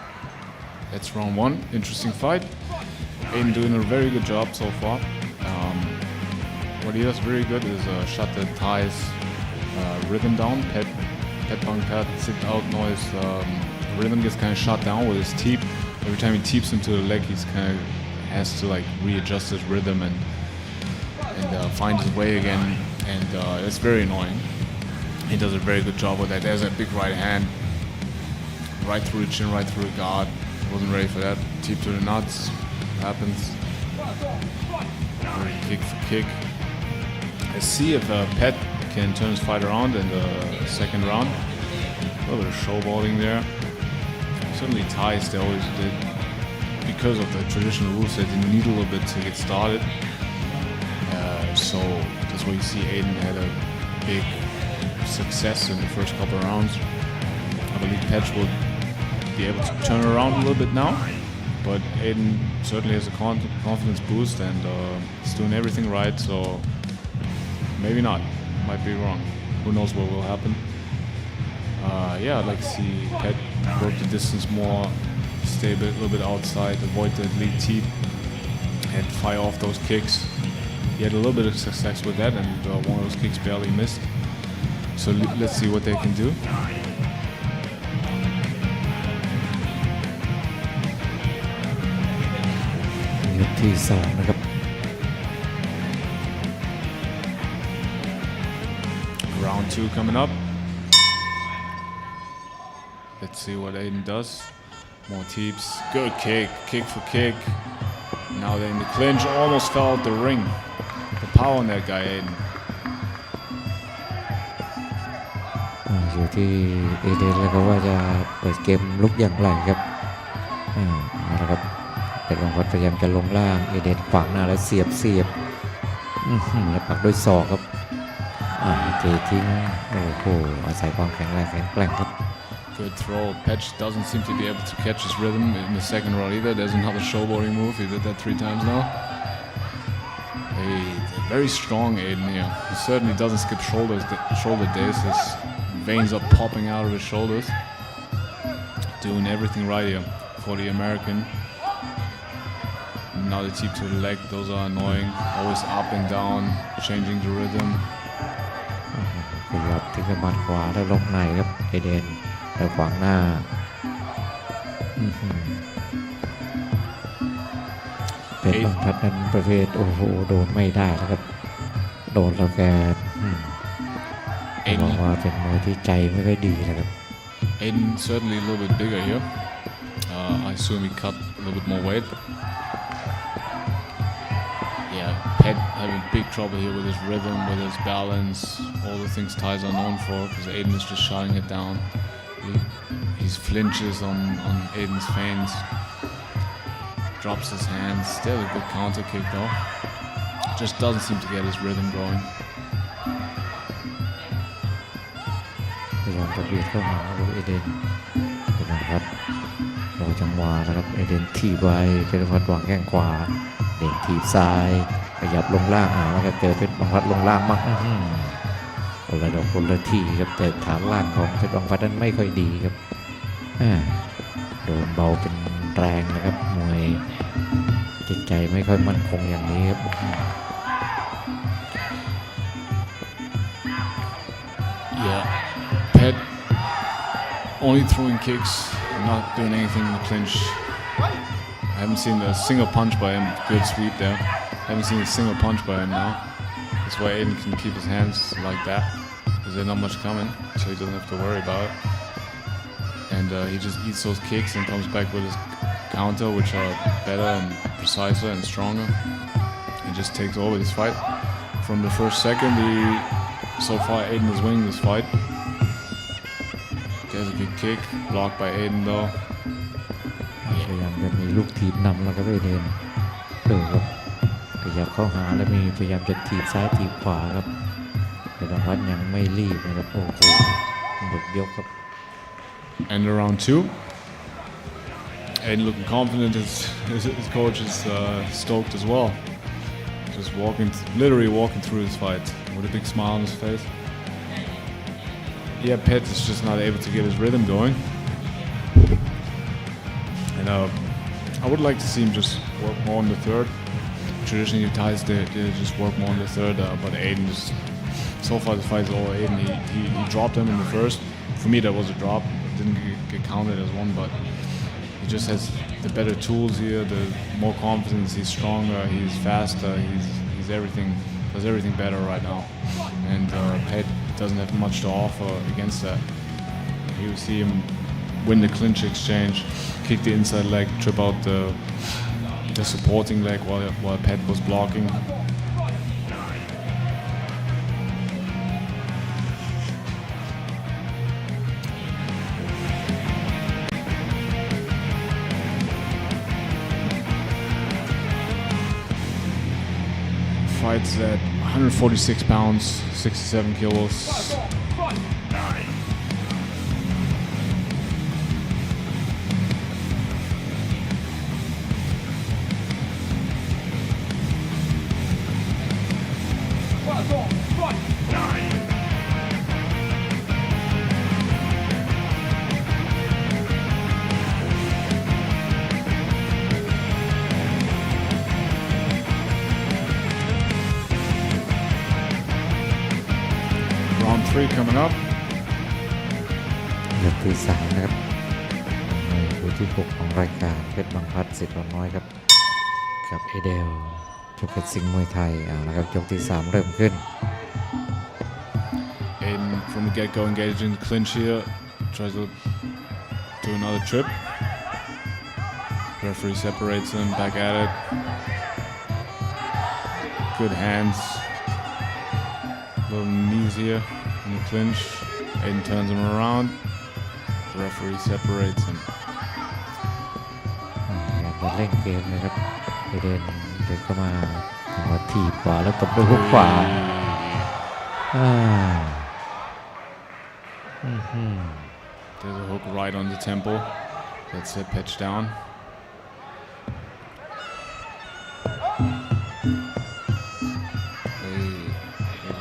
That's round 1. Interesting fight. Aiden doing a very good job so far. What he does very good is shut the ties rhythm down. Pet bang pad sit out noise. Rhythm gets kind of shut down with his teep. Every time he teeps him to the leg, he's kind of has to like readjust his rhythm and find his way again. And it's very annoying. He does a very good job with that. There's a big right hand, right through the chin, right through the guard. Wasn't ready for that. Teep to the nuts. Happens. Very kick for kick. Let's see if Pet can turn his fight around in the second round. A little bit of showboating there. Certainly ties they always did. Because of the traditional rules, they need a little bit to get started. So that's why you see Aiden had a big success in the first couple of rounds. I believe Patch will be able to turn around a little bit now, but Aiden certainly has a confidence boost and he's doing everything right, so maybe not. Might be wrong. Who knows what will happen. Yeah, I'd like to see Pet work the distance more, stay a little bit outside, avoid the lead teep, and fire off those kicks. He had a little bit of success with that, and one of those kicks barely missed. So let's see what they can do. Round 2 coming up. Let's see what Aiden does. More teeps. Good kick. Kick for kick. Now they're in the clinch. Almost fell out the ring. The power on that guy, Aiden. อยู่ที่เอเดนแล้วก็ว่าจะเปิดเกมลุกอย่างไรครับนะครับเป็นรองวัดพยายามจะลงล่างเอเดนขวางหน้าแล้วเสียบแล้วปักด้วยศอกครับเจทิ้งโอ้โหอาศัยความแข็งแรงแข็งแกร่งครับ Good throw. Patch doesn't seem to be able to catch his rhythm in the second round either. There's another showboating move. He did that 3 times now. Hey, very strong Aiden here. He certainly doesn't skip shoulder days. His veins are popping out of his shoulders. Doing everything right here for the American. Now the teep to the leg. Those are annoying. Always up and down, changing the rhythm. ขยับทิ้งไปหมัดขวาแล้วล็อกในครับเอเดนแล้วขวางหน้าเป็นบางพัดนั้นประเภทโอ้โหโดนไม่ได้แล้วครับโดนแล้วแกบอกว่าเป็นมวยที่ใจไม่ค่อยดีนะครับ Aiden certainly a little bit bigger here. I assume he cut a little bit more weight. Yeah, Pet having big trouble here with his rhythm, with his balance, all the things Thais are known for, because Aiden is just shutting it down. He flinches on Aiden's feints, drops his hands. Still a good counter kick though. Just doesn't seem to get his rhythm going. พยายามจะเบียดเข้าหาลูกเอเดนนะครับรอจังหวะนะครับเอเดนทีบไว้เป็นพัดวางแข้งขวาเด่นทีบซ้ายขยับลงล่างแล้วก็เจอเป็นบังพัดลงล่างมากคนละดอกคนละทีครับแต่ฐานล่างของเพชรบังพัดนั้นไม่ค่อยดีครับโดนเบาเป็นแรงนะครับมวยจิตใจไม่ค่อยมั่นคงอย่างนี้ครับ Yeah, Pet only throwing kicks, not doing anything in the clinch. I haven't seen a single punch by him. Good sweep there. Haven't seen a single punch by him now. That's why Aiden can keep his hands like that, because there's not much coming, so he doesn't have to worry about it. And he just eats those kicks and comes back with his counter, which are better and preciser and stronger. He just takes over this fight. From the first second, so far Aiden is winning this fight. There's a good kick, blocked by Aiden though. พยายามจะมีลูกทีบนำแล้วก็ไปเดินครับขยับเข้าหาแล้วมีพยายามจะทีบซ้ายทีบขวาครับแต่บางวันยังไม่รีบนะครับโอ้โหบุกยกครับ And around 2, Aiden looking confident. His coach is stoked as well. Just literally walking through this fight with a big smile on his face. Yeah, Pet is just not able to get his rhythm going. And I would like to see him just work more in the third. Traditionally, Thais they just work more in the third, but Aiden just so far the fight is all Aiden. He dropped him in the first. For me, that was a drop. It didn't get counted as one, but he just has the better tools here, the more confidence. He's stronger, he's faster, he's everything. Does everything better right now, and Pet doesn't have much to offer against that. You see him win the clinch exchange, kick the inside leg, trip out the supporting leg while Pet was blocking. Fights at 146 pounds, 67 kilos. Patong, fight! 9. 3 coming up. ยกที่3นะครับในคู่ที่6ของรายการเพชรบางพลัดสิทธิ์น้อยครับกับเอเดลภูเก็ตสิงห์มวยไทยนะครับยกที่3เริ่มขึ้น Aiden from the get-go engaged in the clinch here. Tries to do another trip. Referee separates him, back at it. Good hands. Little knees here in the clinch. Aiden turns him around. The referee separates him. มาเล่นเกมนะครับเอเดนเดินเข้ามาจังหวะถีบขวาแล้วตบด้วยฮุกขวาThere's a hook right on the temple. That's it, pitch down.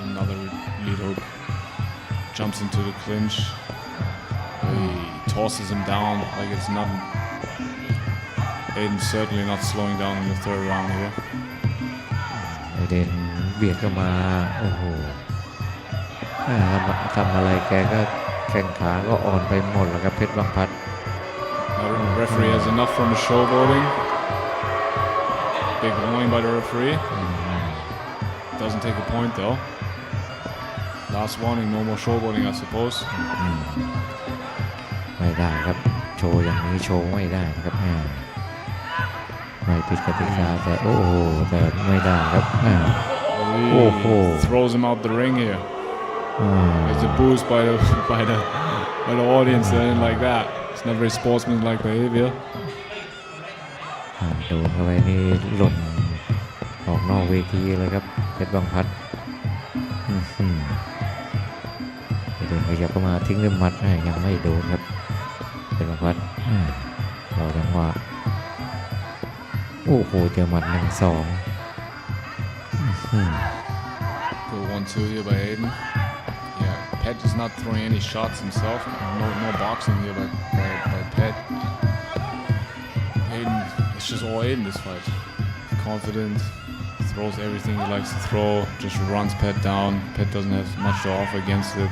Another lead hook. Jumps into the clinch. He tosses him down like it's nothing. Aiden's certainly not slowing down in the third round here. เอเดนเบียดเข้ามาโอ้โหทำอะไรแกก็แข้งขาก็อ่อนไปหมดแล้วครับเพชรบางพลัด The referee has enough from the showboating. Big warning by the referee. Doesn't take a point though. Last warning, no more showboating, I suppose. ไม่ได้ครับโชว์อย่างนี้โชว์ไม่ได้นะครับไม่ผิดกติกาแต่โอ้โหแต่ไม่ได้ครับโอ้โห Throws him out the ring here. It's a boost by the audience and like that. It's not very sportsmanlike behavior. โดนเข้าไปนี่หล่นออกนอกเวทีเลยครับเพชรบางพลัดเดินขยับเข้ามาทิ้งด้วยหมัดยังไม่โดนครับเพชรบางพลัดเราจังหวะโอ้โหเจอหมัด1-2 Good 1-2 here by Aiden. Yeah, Pet is not throwing any shots himself. No boxing here by Pet. Aiden, it's just all Aiden this fight. Confident, throws everything he likes to throw, just runs Pet down. Pet doesn't have much to offer against it.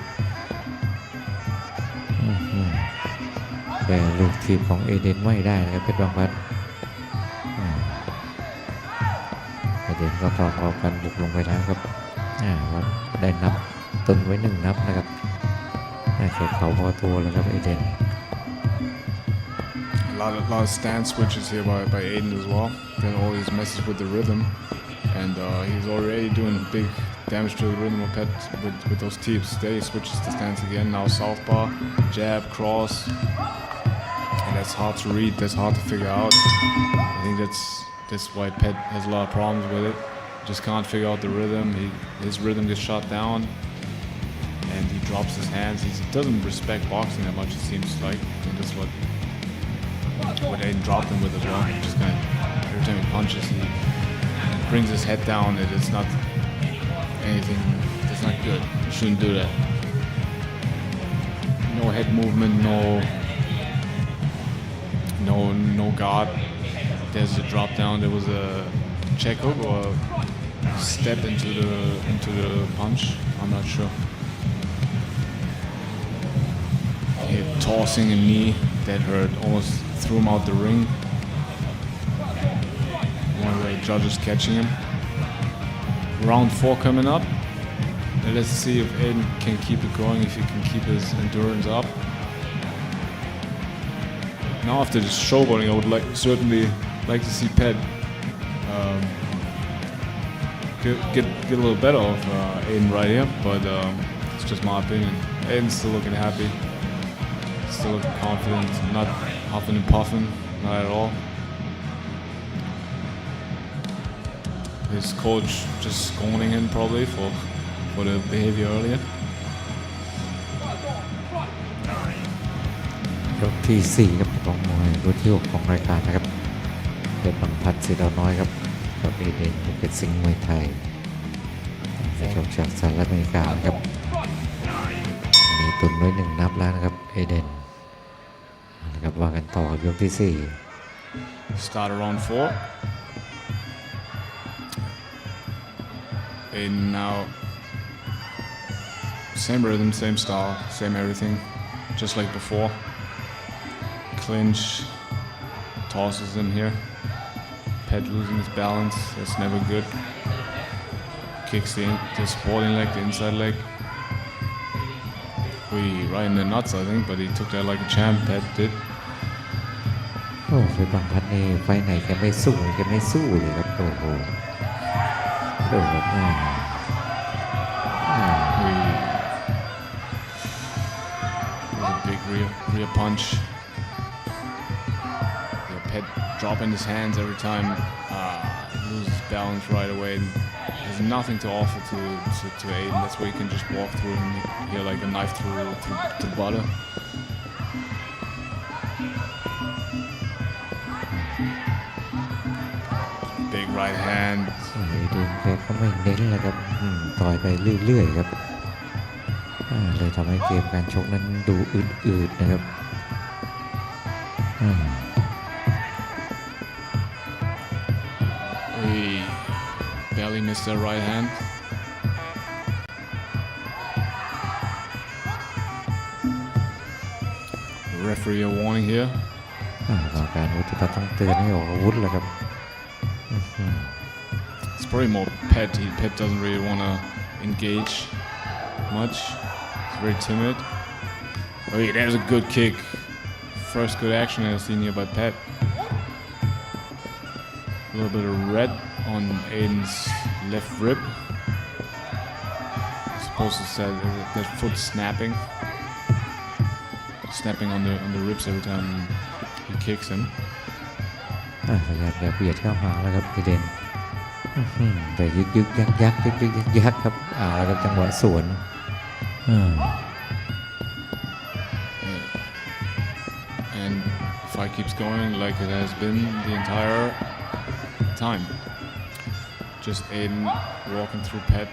แต่ลูกทีมของเอเดนไม่ได้นะครับเพชรบางพลัดเอเดนก็พอกันบุกลงไปแล้วครับว่าได้นับต้นไว้1 นับนะครับแค่เขาพอตัวแล้วครับเอเดน A lot of stance switches here by Aiden as well. Then always messes with the rhythm, and he's already doing big damage to the rhythm of Pet with those teeps. There he switches the stance again. Now southpaw, jab, cross, and that's hard to read. That's hard to figure out. I think that's why Pet has a lot of problems with it. Just can't figure out the rhythm. His rhythm gets shot down, and he drops his hands. He doesn't respect boxing that much. It seems like, and that's what Aiden dropped him with as well. Just kind of every time he punches, he brings his head down. It's not anything. It's not good. You shouldn't do that. No head movement. No guard. There's a drop down. There was a check hook or a step into the punch. I'm not sure. Tossing a knee that hurt. Almost threw him out the ring. One of the judges catching him. Round 4 coming up. Let's see if Aiden can keep it going, if he can keep his endurance up. Now after this showboating, I would certainly like to see Pet get a little better of Aiden right here, but it's just my opinion. Aiden's still looking happy. Still looking confident, not huffing and puffing, not at all. His coach just scolding him probably for the behavior earlier. ยกที่4ครับของมวยรุ่นที่6ของรายการนะครับเป็นบางพลัดสิทธิ์น้อยครับกับเอเดนภูเก็ตสิงห์มวยไทยจะชกจากสหรัฐอเมริกาครับมีตุนไว้1 นับแล้วนะครับเอเดนนะครับว่ากันต่อยกที่4 Start around 4. And now Same rhythm, same style, same everything, just like before. Clinch, tosses in here. Pet losing his balance, that's never good. Kicks the supporting leg, the inside leg. We right in the nuts, I think, but he took that like a champ. Pet did. โอ้เพชรบางพัดนี่ไฟไหนแกไม่สู้เลยครับโอ้โหดูแบบBig rear punch. The Pet dropping his hands every time. Loses balance right away. And there's nothing to offer to Aiden. That's where you can just walk through him here like a knife through butter. Big right hand. ดูแกก็ไม่เน้นเลยครับต่อยไปเรื่อยๆครับเลยทำให้เกมการชกนั้นดูอืดๆนะครับHe barely missed that right hand. The referee a warning here. กรรมการวุฒิพัฒน์ต้องเตือนให้ออกอาวุธแล้วครับ It's probably more Pet. Pet doesn't really want to engage much. He's very timid. Oh, yeah, there's a good kick. First good action I've seen here by Pet. A little bit of red on Aiden's left rib. Supposed to say that foot snapping on the ribs every time he kicks him. พยายามจะเบียดเข้าหาแล้วครับพี่เดนแต่ยึกยักครับแล้วก็จังหวะสวนAnd fight keeps going like it has been the entire time. Just Aiden walking through Pet.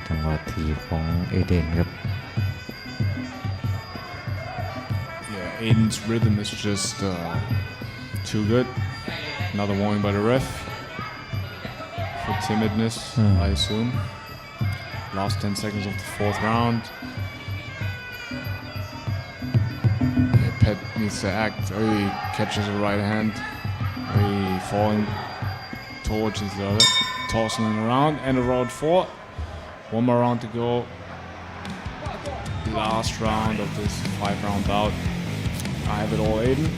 จังหวะทีของเอเดนครับ Yeah, Aiden's rhythm is just too good. Another warning by the ref for timidness, I assume. Last 10 seconds of the fourth round. Yeah, Pet needs to act. Oh, he catches a right hand. Oh, he falling towards his other, tossing it around. End of round 4. One more round to go. Last round of this 5-round bout. I have it all, Aiden.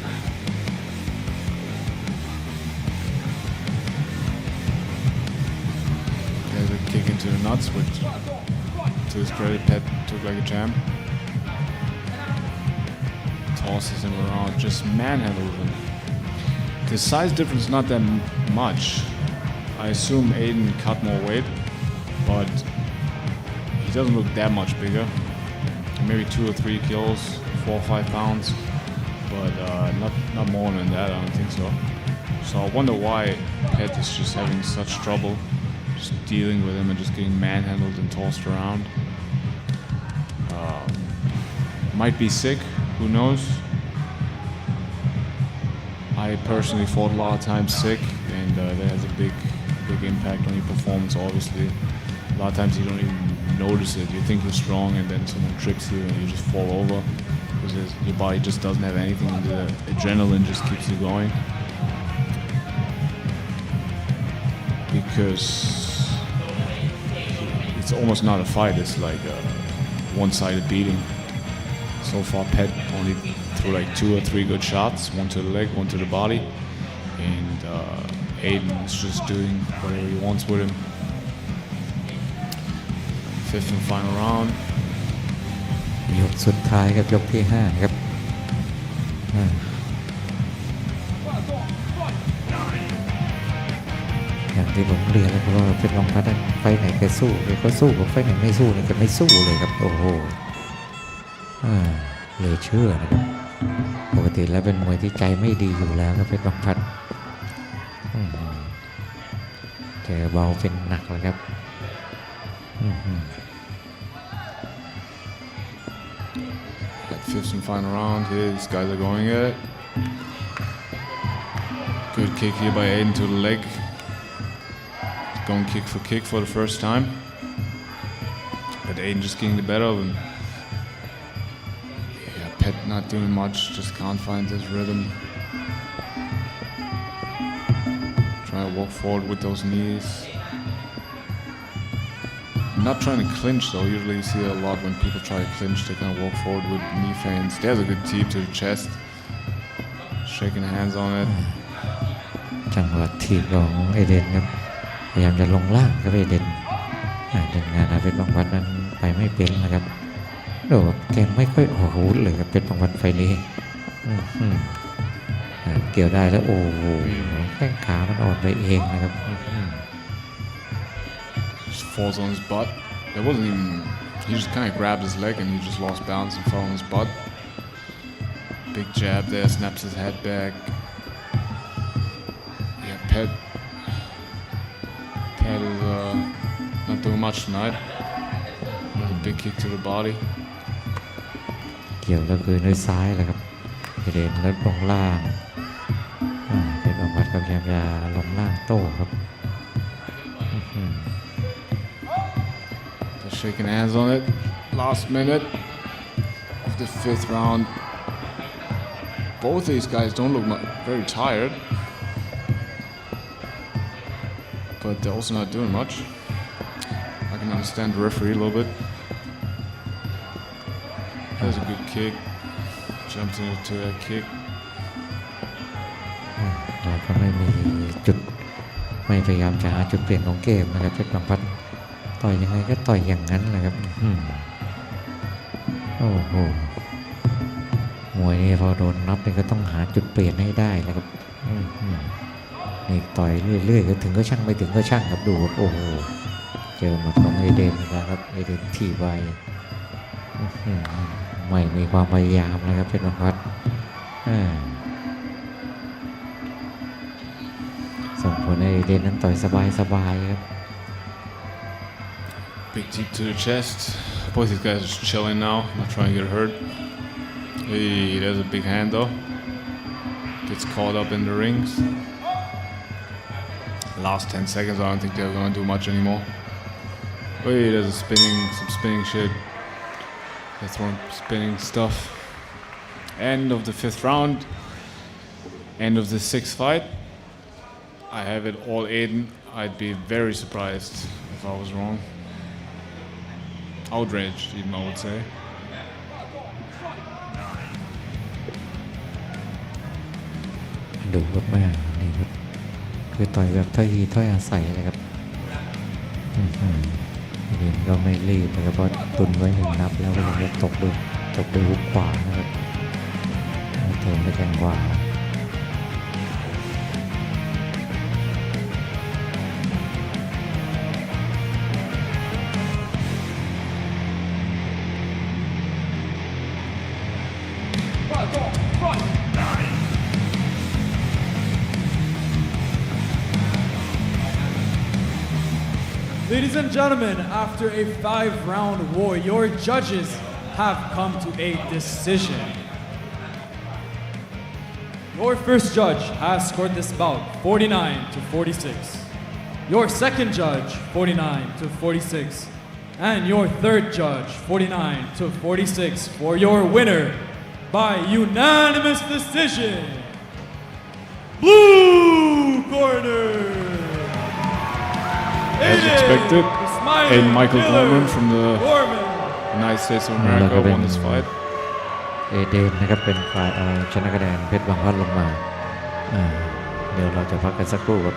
There's a kick into the nuts, which, to his credit, Pet took like a champ. Tosses him around, just manhandles him. The size difference is not that much. I assume Aiden cut more weight, but he doesn't look that much bigger. Maybe 2 or 3 kilos, 4 or 5 pounds, but not more than that. I don't think so. So I wonder why Pet is just having such trouble just dealing with him and just getting manhandled and tossed around. Might be sick, who knows? I personally fought a lot of times sick, and that has a big impact on your performance, obviously. A lot of times you don't even notice it. You think you're strong, and then someone trips you and you just fall over because your body just doesn't have anything, and the adrenaline just keeps you going. Because it's almost not a fight, it's like a one-sided beating. So far, Pet only threw like 2 or 3 good shots, one to the leg, one to the body, and Aiden's just doing whatever he wants with him. 5th and final round. ยกสุดท้ายครับยกที่5ครับอย่างที่ผมเรียนแล้วว่าเป็นรองพัดไฟไหนแกสู้แกก็สู้กับไฟไหนไม่สู้นี่แกไม่สู้เลยครับโอ้โหเลยเชื่อนะครับปกติแล้วเป็นมวยที่ใจไม่ดีอยู่แล้วครับเพชรบางพัดเจอเบาเป็นหนักแล้วครับFifth and final round here, these guys are going at it. Good kick here by Aiden to the leg. going kick for the first time. But Aiden just getting the better of him. Yeah, Pet not doing much, just can't find his rhythm. Trying to walk forward with those knees. Not trying to clinch though. Usually you see a lot when people try to clinch, they kind of walk forward with knee feints. There's a good teep to the chest. Shaking hands on it. จังหวะทีบของเอเดนครับพยายามจะลงล่างครับเอเดนเดินงานเพชรบางวัดนั้นไปไม่เป็นนะครับดูแกไม่ค่อยออกอาวุธเลยครับเพชรบางวัดไฟนี้เกี่ยวได้แล้วโอ้โหแข้งขามันอ่อนไปเองนะครับ Just falls on his butt. There wasn't even. He just kind of grabbed his leg and he just lost balance and fell on his butt. Big jab there, snaps his head back. Yeah, Pet is not doing much tonight. A big kick to the body. เกี่ยวแล้วคือด้วยซ้ายแหละครับเอเดนแล้วลงล่างเป็นบางวัดก็พยายามจะลงล่างโต้ครับ They're shaking hands on it. Last minute of the 5th round. Both these guys don't look very tired, but they're also not doing much. I can understand the referee a little bit. There's a good kick. Jumps into that kick. เราก็ไม่มีจุดไม่พยายามจะหาจุดเปลี่ยนของเกมนะครับเพชรบางวัดต่อยยังไงก็ต่อยอย่างนั้นแหละครับโอ้โหมวยนี่พอโดนนับนี่ก็ต้องหาจุดเปลี่ยนให้ได้นะครับนี่ต่อยเรื่อยๆก็ถึงก็ช่างไม่ถึงก็ช่างครับดูครับโอ้โหเจอหมัดของเอเดนนะครับเอเดนที่ไวไม่มีความพยายามนะครับเพชรบางวัดส่งผลให้เอเดนนั้นต่อยสบายๆครับ Big teep to the chest. Both these guys are just chilling now, not trying to get hurt. Hey, there's a big hand though. Gets caught up in the rings. Last 10 seconds, I don't think they're gonna do much anymore. Wait, there's some spinning shit. They're throwing spinning stuff. End of the 5th round. End of the 6th fight. I have it all Aiden. I'd be very surprised if I was wrong. Outraged, even I would say. ดูครับแม่นี่ครับคือต่อยแบบถ้อยทีถ้อยอาศัยเลยครับเห็นก็ไม่รีบนะครับเพราะตุนไว้1 นับแล้วก็ยังจะตกด้วยฮุกขวานะครับเถินไปแทงขวาPatong, fight! 9. Ladies and gentlemen, after a 5-round war, your judges have come to a decision. Your first judge has scored this bout 49-46. Your second judge 49-46. And your third judge 49-46 for your winner by unanimous decision. Blue corner. As expected, Aiden Michael Gorman from the United States of America won this fight. เอเดนนะครับเป็นฝ่ายเอาชนะคะแนนเพชรบางวัดลงมาเดี๋ยวเราจะพักกันสักครู่ครับ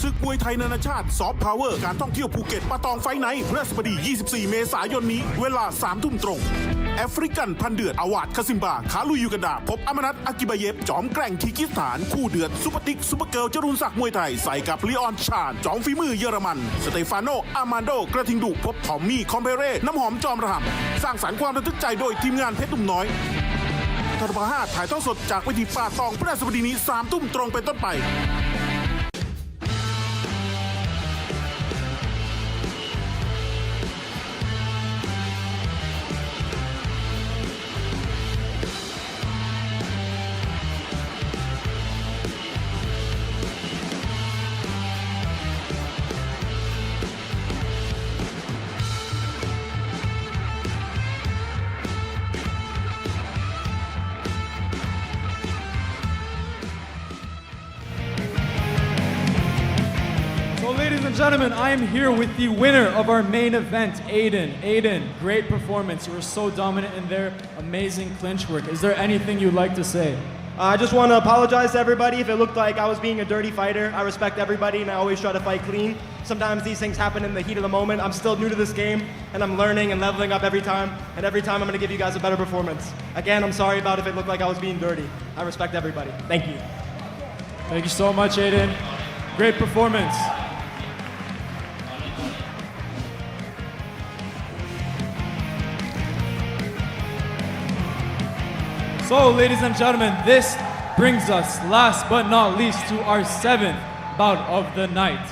ศึกมวยไทยนานาชาติซอฟต์พาวเวอร์การท่องเที่ยวภูเก็ตปะตองไฟไนท์พฤหัสบดี 24 เมษายนนี้เวลา 3 ทุ่มตรงแอฟริกันพันเดือดอาวาดคาซิมบาขาลุยยูกันดาพบอมนัทอากิบาเยฟจอมแกร่งคีร์กิสถานคู่เดือดซุปเปอร์ติ๊กซุปเปอร์เกิร์ลจรุนศักดิ์มวยไทยใส่กับลีออนชาญจอมฝีมือเยอรมันสเตฟานโนอามานโดกระทิงดุพบทอมมี่คอมเบเร่น้ำหอมจอมระห่ำสร้างสรรค์ความระทึกใจโดยทีมงานเพชรหนุ่มน้อยทรพ5ถ่ายทอดสดจากเวทีป่าตองพฤหัสบดีนี้ 3 ทุ่มตรงเป็นต้นไป and gentlemen, I am here with the winner of our main event, Aiden. Aiden, great performance. You were so dominant in there. Amazing clinch work. Is there anything you'd like to say? I just want to apologize to everybody if it looked like I was being a dirty fighter. I respect everybody and I always try to fight clean. Sometimes these things happen in the heat of the moment. I'm still new to this game and I'm learning and leveling up every time. And every time I'm going to give you guys a better performance. Again, I'm sorry about if it looked like I was being dirty. I respect everybody. Thank you. Thank you so much, Aiden. Great performance. So, ladies and gentlemen, this brings us, last but not least, to our 7th bout of the night.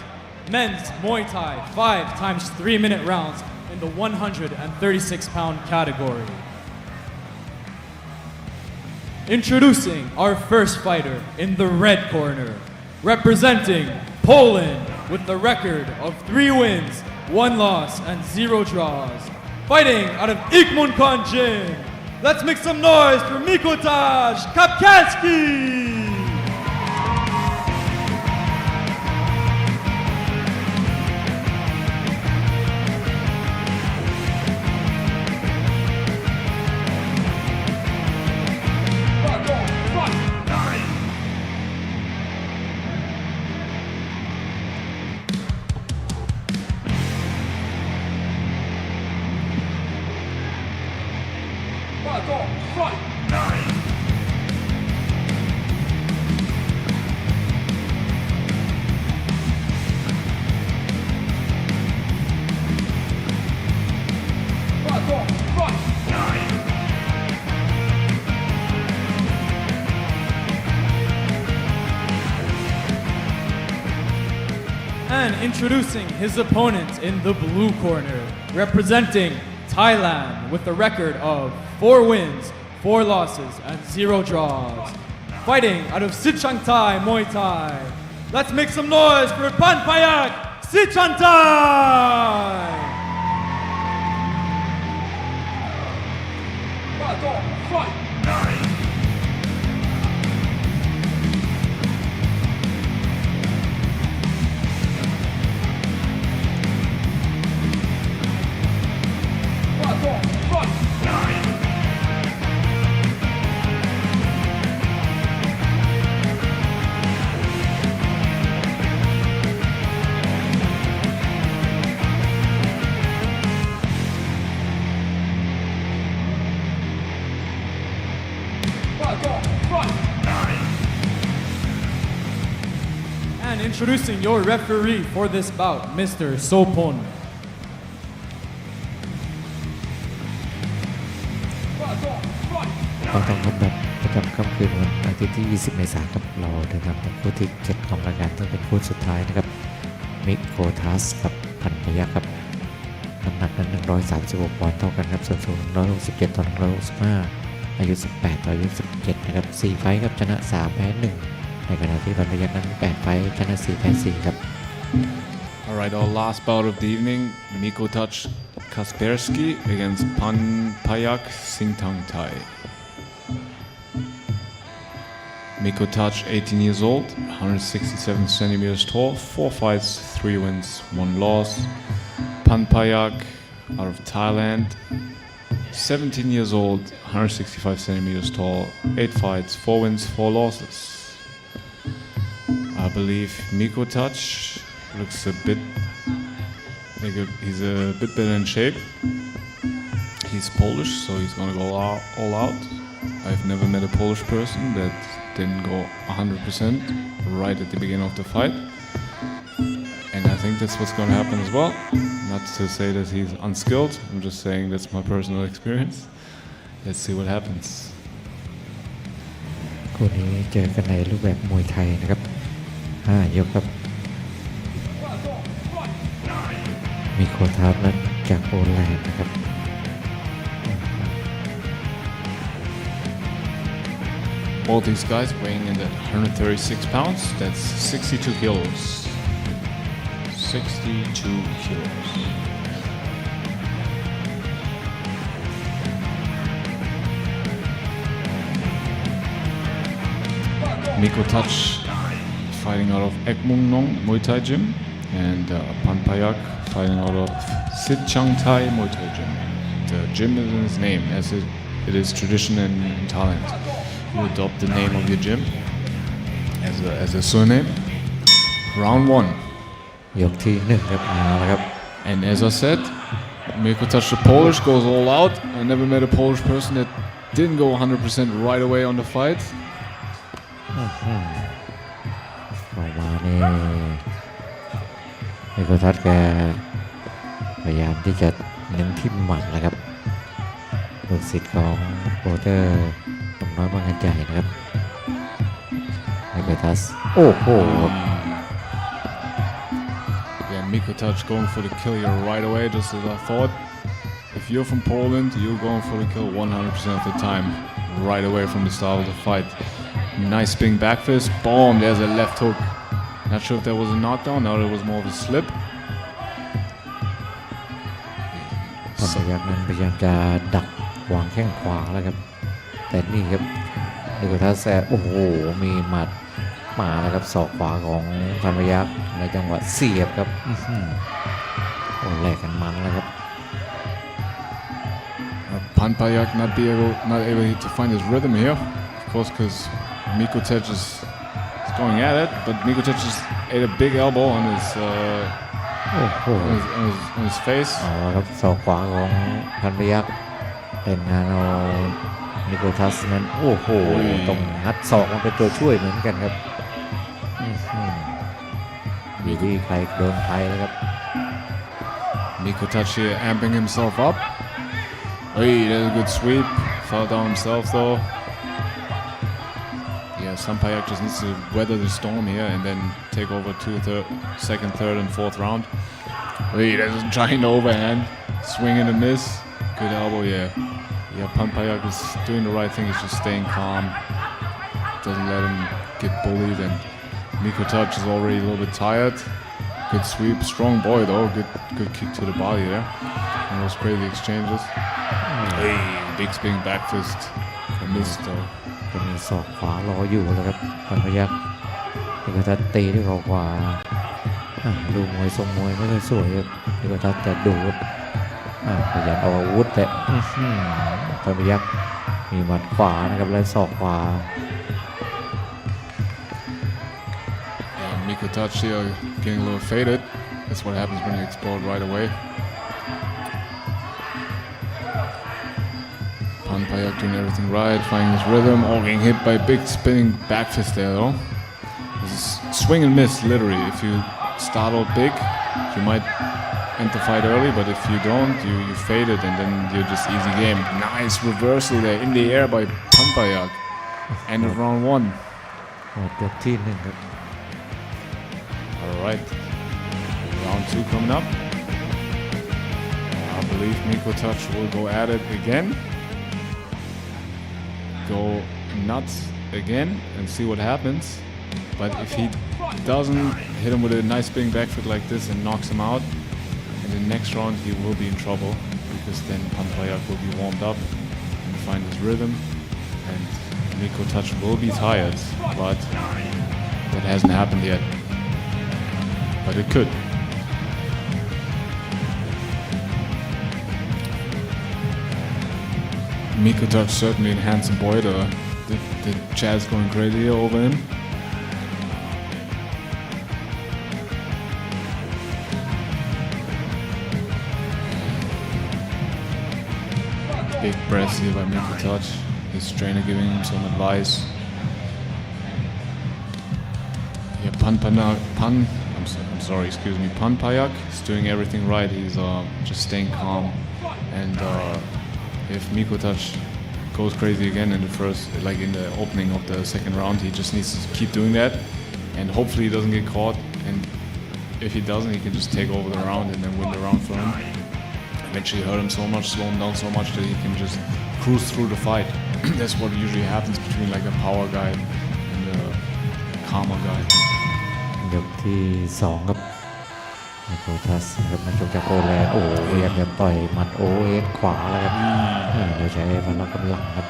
Men's Muay Thai 5 times 3-minute rounds in the 136-pound category. Introducing our first fighter in the red corner, representing Poland with the record of 3 wins, 1 loss, and 0 draws. Fighting out of Ikmunkan Gym. Let's make some noise for Mikotaj Kapkansky! Patong, fight! Patong, fight! Patong, fight! And introducing his opponent in the blue corner, representing Thailand with a record of 4 wins, 4 losses, and 0 draws. Fighting out of Sichangtai Muay Thai. Let's make some noise for Panpayak Sichangtai! Patong, fight! Patong, fight! Patong, fight! And introducing your referee for this bout, Mr. Sopon. Patong, fight! าตองคอมแบทประจำค่ำคืนวันอาทิตย์ที่ 20 เมษายนครับเราเดินทางเป็นคู่ที่ 7 ของรายการซึ่งเป็นคู่สุดท้ายนะครับมิโคทัสกับพันพยัคฆ์ครับน้ำหนักนั้น136 ปอนด์เท่ากันครับส่วนสูง167 ต่อ 165 อายุ 18 ต่ออายุ 17 นะครับ 4 ไฟท์ครับชนะ 3 แพ้ 1 ในขณะที่พันพยัคฆ์นั้น 8 ไฟท์ชนะ 4 แพ้ 4 ครับ Alright, our last bout of the evening, Mikotaj Kaspersky against Panpayak Singtangtai. Mikotaj, 18 years old, 167 centimeters tall, 4 fights, 3 wins, 1 loss. Panpayak, out of Thailand, 17 years old, 165 centimeters tall, 8 fights, 4 wins, 4 losses. I believe Mikotaj looks a bit like he's a bit better in shape. He's Polish, so he's gonna go all out. I've never met a Polish person that didn't go 100% right at the beginning of the fight. And I think that's what's gonna happen as well. Not to say that he's unskilled, I'm just saying that's my personal experience. Let's see what happens. คู่นี้เจอกันในรูปแบบมวยไทยนะครับ 5 ยกครับ มีโคทัสนั้นจากโปแลนด์นะครับ All these guys weighing in at 136 pounds, that's 62 kilos. 62 kilos. Mikotaj fighting out of Ekmungnong Muay Thai Gym. and Panpayak fighting out of Sit Chang Thai Muay Thai Gym. The gym is in his name, as it is tradition in Thailand. You adopt the name of your gym as a surname. Round 1. ยกที่1ครับเอาละครับ And as I said, Miko Touch the Polish goes all out. I never met a Polish person that didn't go 100% right away on the fight. ออกมานี่นิโคทัศน์แกพยายามที่จะเน้นที่หมัดนะครับลูกศิษย์ของโปรเตอร์หนุ่มน้อยบางกระใหญ่นะครับนิโคทัศน์โอ้โห Yeah, Miko Touch going for the kill here right away, just as I thought. If you're from Poland, you're going for the kill 100% of the time, right away from the start of the fight. Nice spinning back fist, boom, there's a left hook. Not sure if that was a knockdown, no, it was more of a slip. พันพยัคฆ์นั้นพยายามจะดักวางแข้งขวาแล้วครับแต่นี่ครับนิโคทัศน์โอ้โหมีหมัดมาแล้วครับศอกขวาของพันพยัคฆ์ในจังหวะเสียบครับโอ้แลกกันมันแล้วครับ Panpayak not able to find his rhythm here, of course, because Miko Touch is going at it, but Miko Touch just ate a big elbow on his โอ้โห on his face. เอาละครับศอกขวาของพันพยัคฆ์เป็นงานเอานิโคทัสนั้นโอ้โหต้องงัดศอกมันเป็นตัวช่วยเหมือนกันครับอยู่ที่ใครโดนใครแล้วครับ Miko Touch here amping himself up. Hey, that's a good sweep. Fell down himself though. Yeah, Sampayak just needs to weather the storm here and then take over second, third, and fourth round. Hey, that's a giant overhand. Swing and a miss. Good elbow, yeah. Yeah, Pampayak is doing the right thing. He's just staying calm. Doesn't let him get bullied. And Miko Touch is already a little bit tired. Good sweep. Strong boy though. Good kick to the body there. And those crazy exchanges. Hey, big spinning back fist. A miss though. จะมีศอกขวารออยู่แล้วครับพันพยัคฆ์นิโคทัศน์ตีด้วยเขาขวาดูมวยทรงมวยไม่ค่อยสวยครับนิโคทัศน์จะดูครับพยายามเอาอาวุธแต่พันพยัคฆ์มีหมัดขวานะครับและศอกขวา Miko Touch here getting a little faded. That's what happens when you explode right away. Panpayak doing everything right, finding his rhythm. Oh, getting hit by a big spinning back fist there though. This is swing and miss, literally. If you start out big, you might end the fight early, but if you don't, you fade it and then you're just easy game. Nice reversal there in the air by Panpayak. End of round 1. ยกที่1ครับ Alright, round 2 coming up. I believe Miko Touch will go at it again. Go nuts again and see what happens. But if he doesn't hit him with a nice spinning back foot like this and knocks him out, in the next round he will be in trouble because then Panpayak will be warmed up and find his rhythm and Miko Touch will be tired, but that hasn't happened yet. But it could. Miko Touch certainly a handsome boy. The Chaz going crazy over him. Big breaths here by Miko Touch. His trainer giving him some advice. Yeah, Panpayak is doing everything right. He's just staying calm. And if Miko Touch goes crazy again in the opening of the second round, he just needs to keep doing that. And hopefully he doesn't get caught. And if he doesn't, he can just take over the round and then win the round for him. Eventually hurt him so much, slow him down so much that he can just cruise through the fight. That's what usually happens between like a power guy and a calmer guy. ยกที่2ครับนิโคทัสครับนักชกจากโปแลนด์โอ้พยายามจะต่อยหมัดโอเอขวาแล้วครับโดยใช้พละกำลังครับ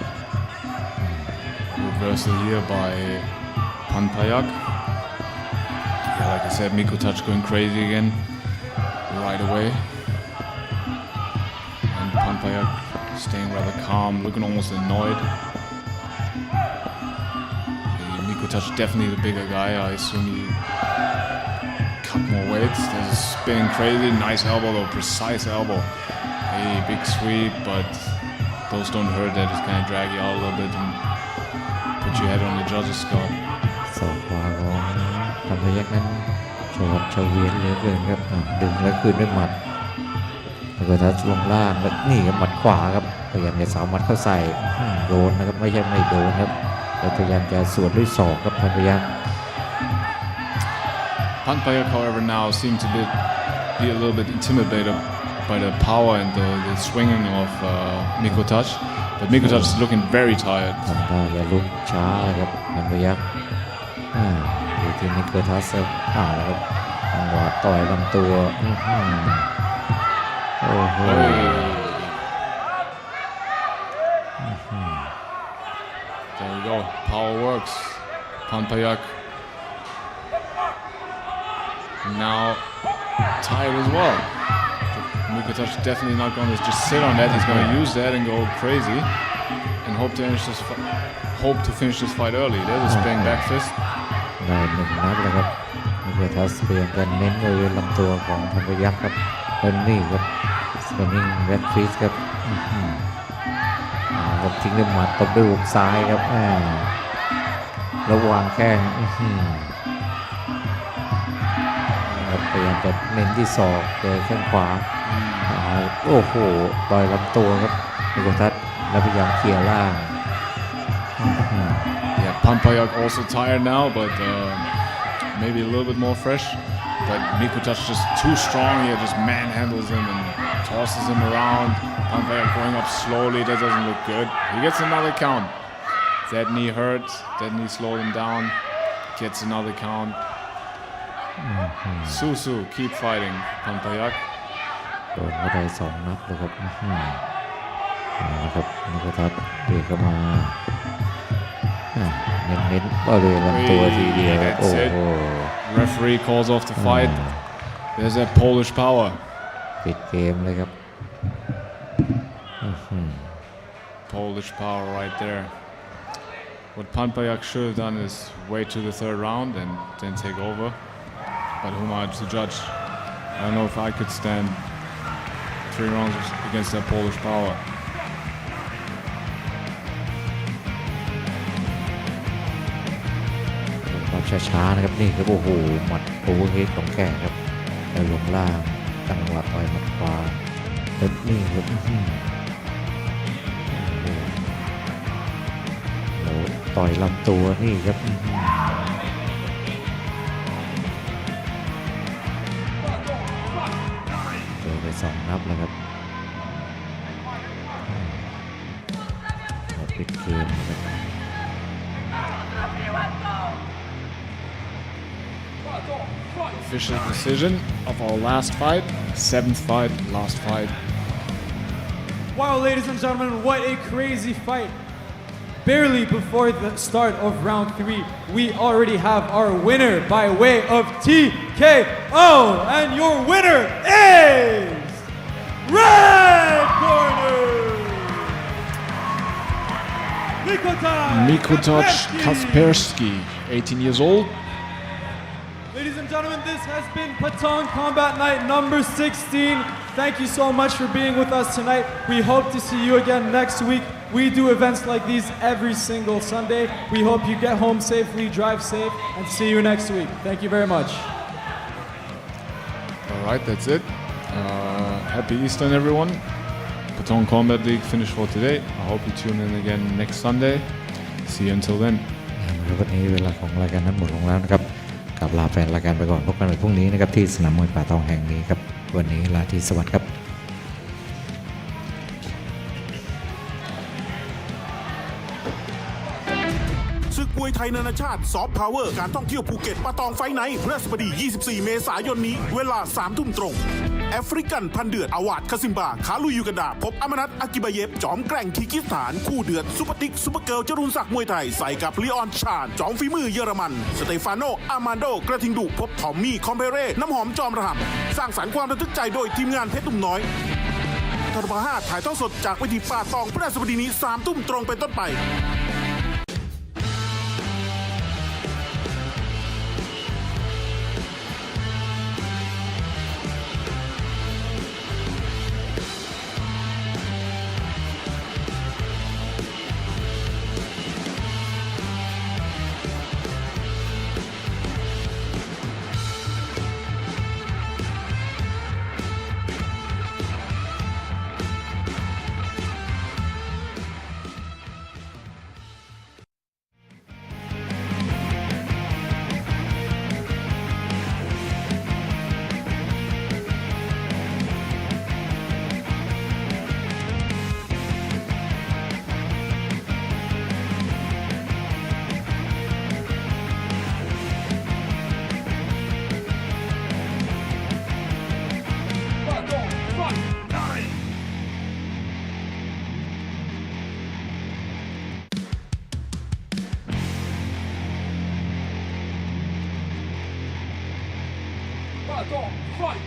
Reversal here by Panpayak. Yeah, like I said, Mikotaj going crazy again right away. And Pampayak staying rather calm, looking almost annoyed. Mikotaj definitely the bigger guy. I assume he cut more weights. There's a spinning crazy, nice elbow though, precise elbow. A big sweep, but those don't hurt. They just kind of drag you out a little bit and put your head on the judge's skull. ศอกขวาของพันพยัคฆ์นั้นโฉบเฉวียนเหลือเกินครับดึงแล้วคืนด้วยหมัดแล้วก็ทัชลงล่างแล้วนี่ครับหมัดขวาครับพยายามจะสาวหมัดเข้าใส่โดนนะครับไม่ใช่ไม่โดนครับแต่พยายามจะสวนด้วยศอกครับพันพยัคฆ์ Pampayak, however, now seem to be a little bit intimidated by the power and the swinging of Mikotaj. But Mikotaj is looking very tired. ทำได้อย่าลุกช้าครับพันพยัคฆ์ดูที่มิโกทัสแล้วครับจังหวะต่อยลำตัวโอ้โห There we go. Power works. Pampayak now tired as well. Mikotaj definitely not going to just sit on that. He's going to use that and go crazy and hope to finish this fight early. There's a spinning back fist. ได้หนึ่งนัดแล้วครับมิโกทัสพยายามจะเน้นบริเวณลำตัวของพันพยัคฆ์ครับแล้วนี่ครับสปินนิ่งแบ็คฟิสครับครับทิ้งด้วยหมัดตบด้วยหุกซ้ายครับระวางแข้งพยายามจะเน้นที่ศอกเจอแข้งขวาโอ้โหต่อยลำตัวครับมิโกทัสแล้วพยายามเคลียร์ล่าง Yeah, Pampayak also tired now, but maybe a little bit more fresh. But Mikotaj just too strong here, just manhandles him and tosses him around. Pampayak going up slowly, that doesn't look good. He gets another count. That knee hurts, that knee slowed him down. Gets another count. Susu, keep fighting, Pampayak. โดนเข้าไป2 นัดเลยครับนะครับมิโกทัสเดินเข้ามาเน้นๆบริเวณลำตัวทีเดียวโอ้โห Referee calls off the fight. There's that Polish power. ปิดเกมเลยครับ Polish power right there. What Pampayak should have done is wait to the 3rd round and then take over. But who am I to judge? I don't know if I could stand 3 rounds against that Polish power. ช้าๆนะครับนี่ครับโอ้โหหมัดโอเวอร์เฮดของแกครับแล้วลงล่างจังหวะต่อยหมัดขวาแล้วนี่ครับแล้วต่อยลำตัวนี่ครับเจอไป2 นับแล้วครับปิดเกมครับOfficial decision of our last fight, 7th fight, last fight. Wow, ladies and gentlemen, what a crazy fight. Barely before the start of round 3, we already have our winner by way of TKO. And your winner is red corner, Mikotaj Kaspersky, 18 years old. Ladies and gentlemen, this has been Patong Combat Night number 16. Thank you so much for being with us tonight. We hope to see you again next week. We do events like these every single Sunday. We hope you get home safely, drive safe, and see you next week. Thank you very much. All right, that's it. Happy Easter, everyone. Patong Combat League finished for today. I hope you tune in again next Sunday. See you until then. วันนี้เวลาของรายการนั้นหมดลงแล้วนะครับกับลาแฟนรายการไปก่อนพบกันในพรุ่งนี้นะครับที่สนามมวยป่าตองแห่งนี้ครับวันนี้ลาที่สวัสดิ์ครับศึกมวยไทยนานาชาติซอฟต์พาวเวอร์การท่องเที่ยวภูเก็ตปะตองไฟท์ไนท์พฤหัสบดี 24 เมษายนนี้เวลา 3 ทุ่มตรง แอฟริกันพันเดือดอาวาดคาซิมบาขาลุยยูกันดาพบอมนัตอากิบาเยฟจอมแกร่งคีร์กิสถานคู่เดือดซุปเปอร์ติ๊กซุปเปอร์เกิร์ลจรุนศักดิ์มวยไทยใส่กับลีออนชาญจอมฝีมือเยอรมันสเตฟานโนอามานโดกระทิงดุพบทอมมี่คอมเพเร่น้ำหอมจอมระห่ำสร้างสรรค์ความระทึกใจโดยทีมงานเพชรตุ้มน้อยทรพ5ถ่ายทอดสดจากเวทีป่าตองพฤหัสบดีนี้3 ทุ่มตรงเป็นต้นไปPatong, fight! Patong, fight!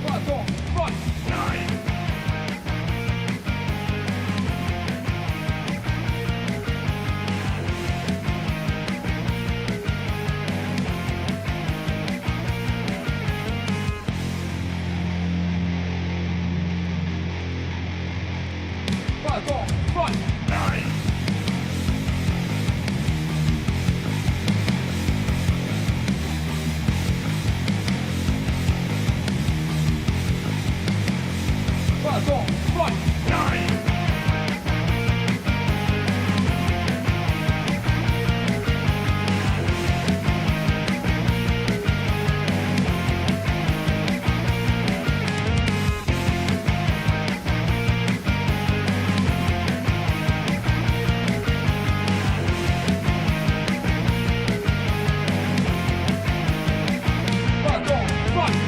Patong, fight! Patong, fight! Patong, fight! Patong, fight!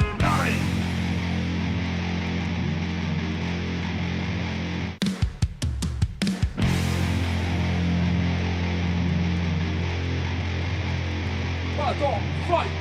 Patong, fight!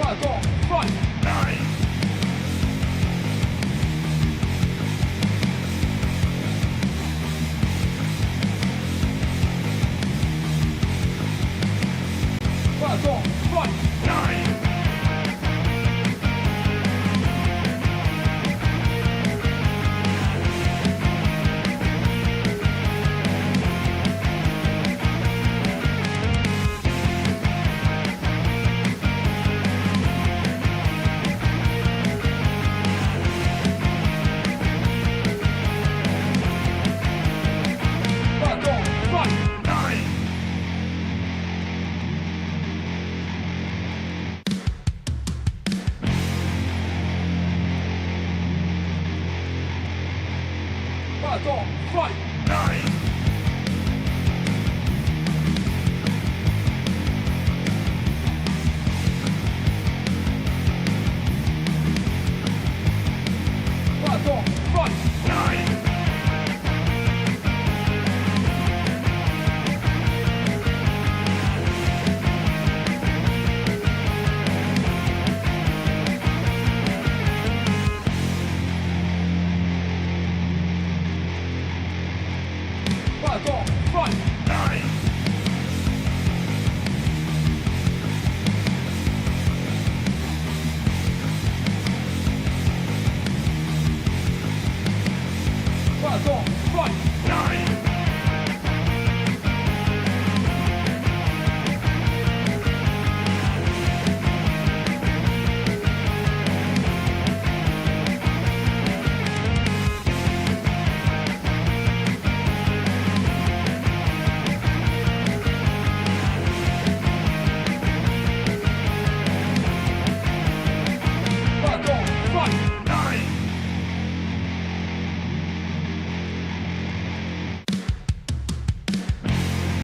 Patong, fight! Patong, fight!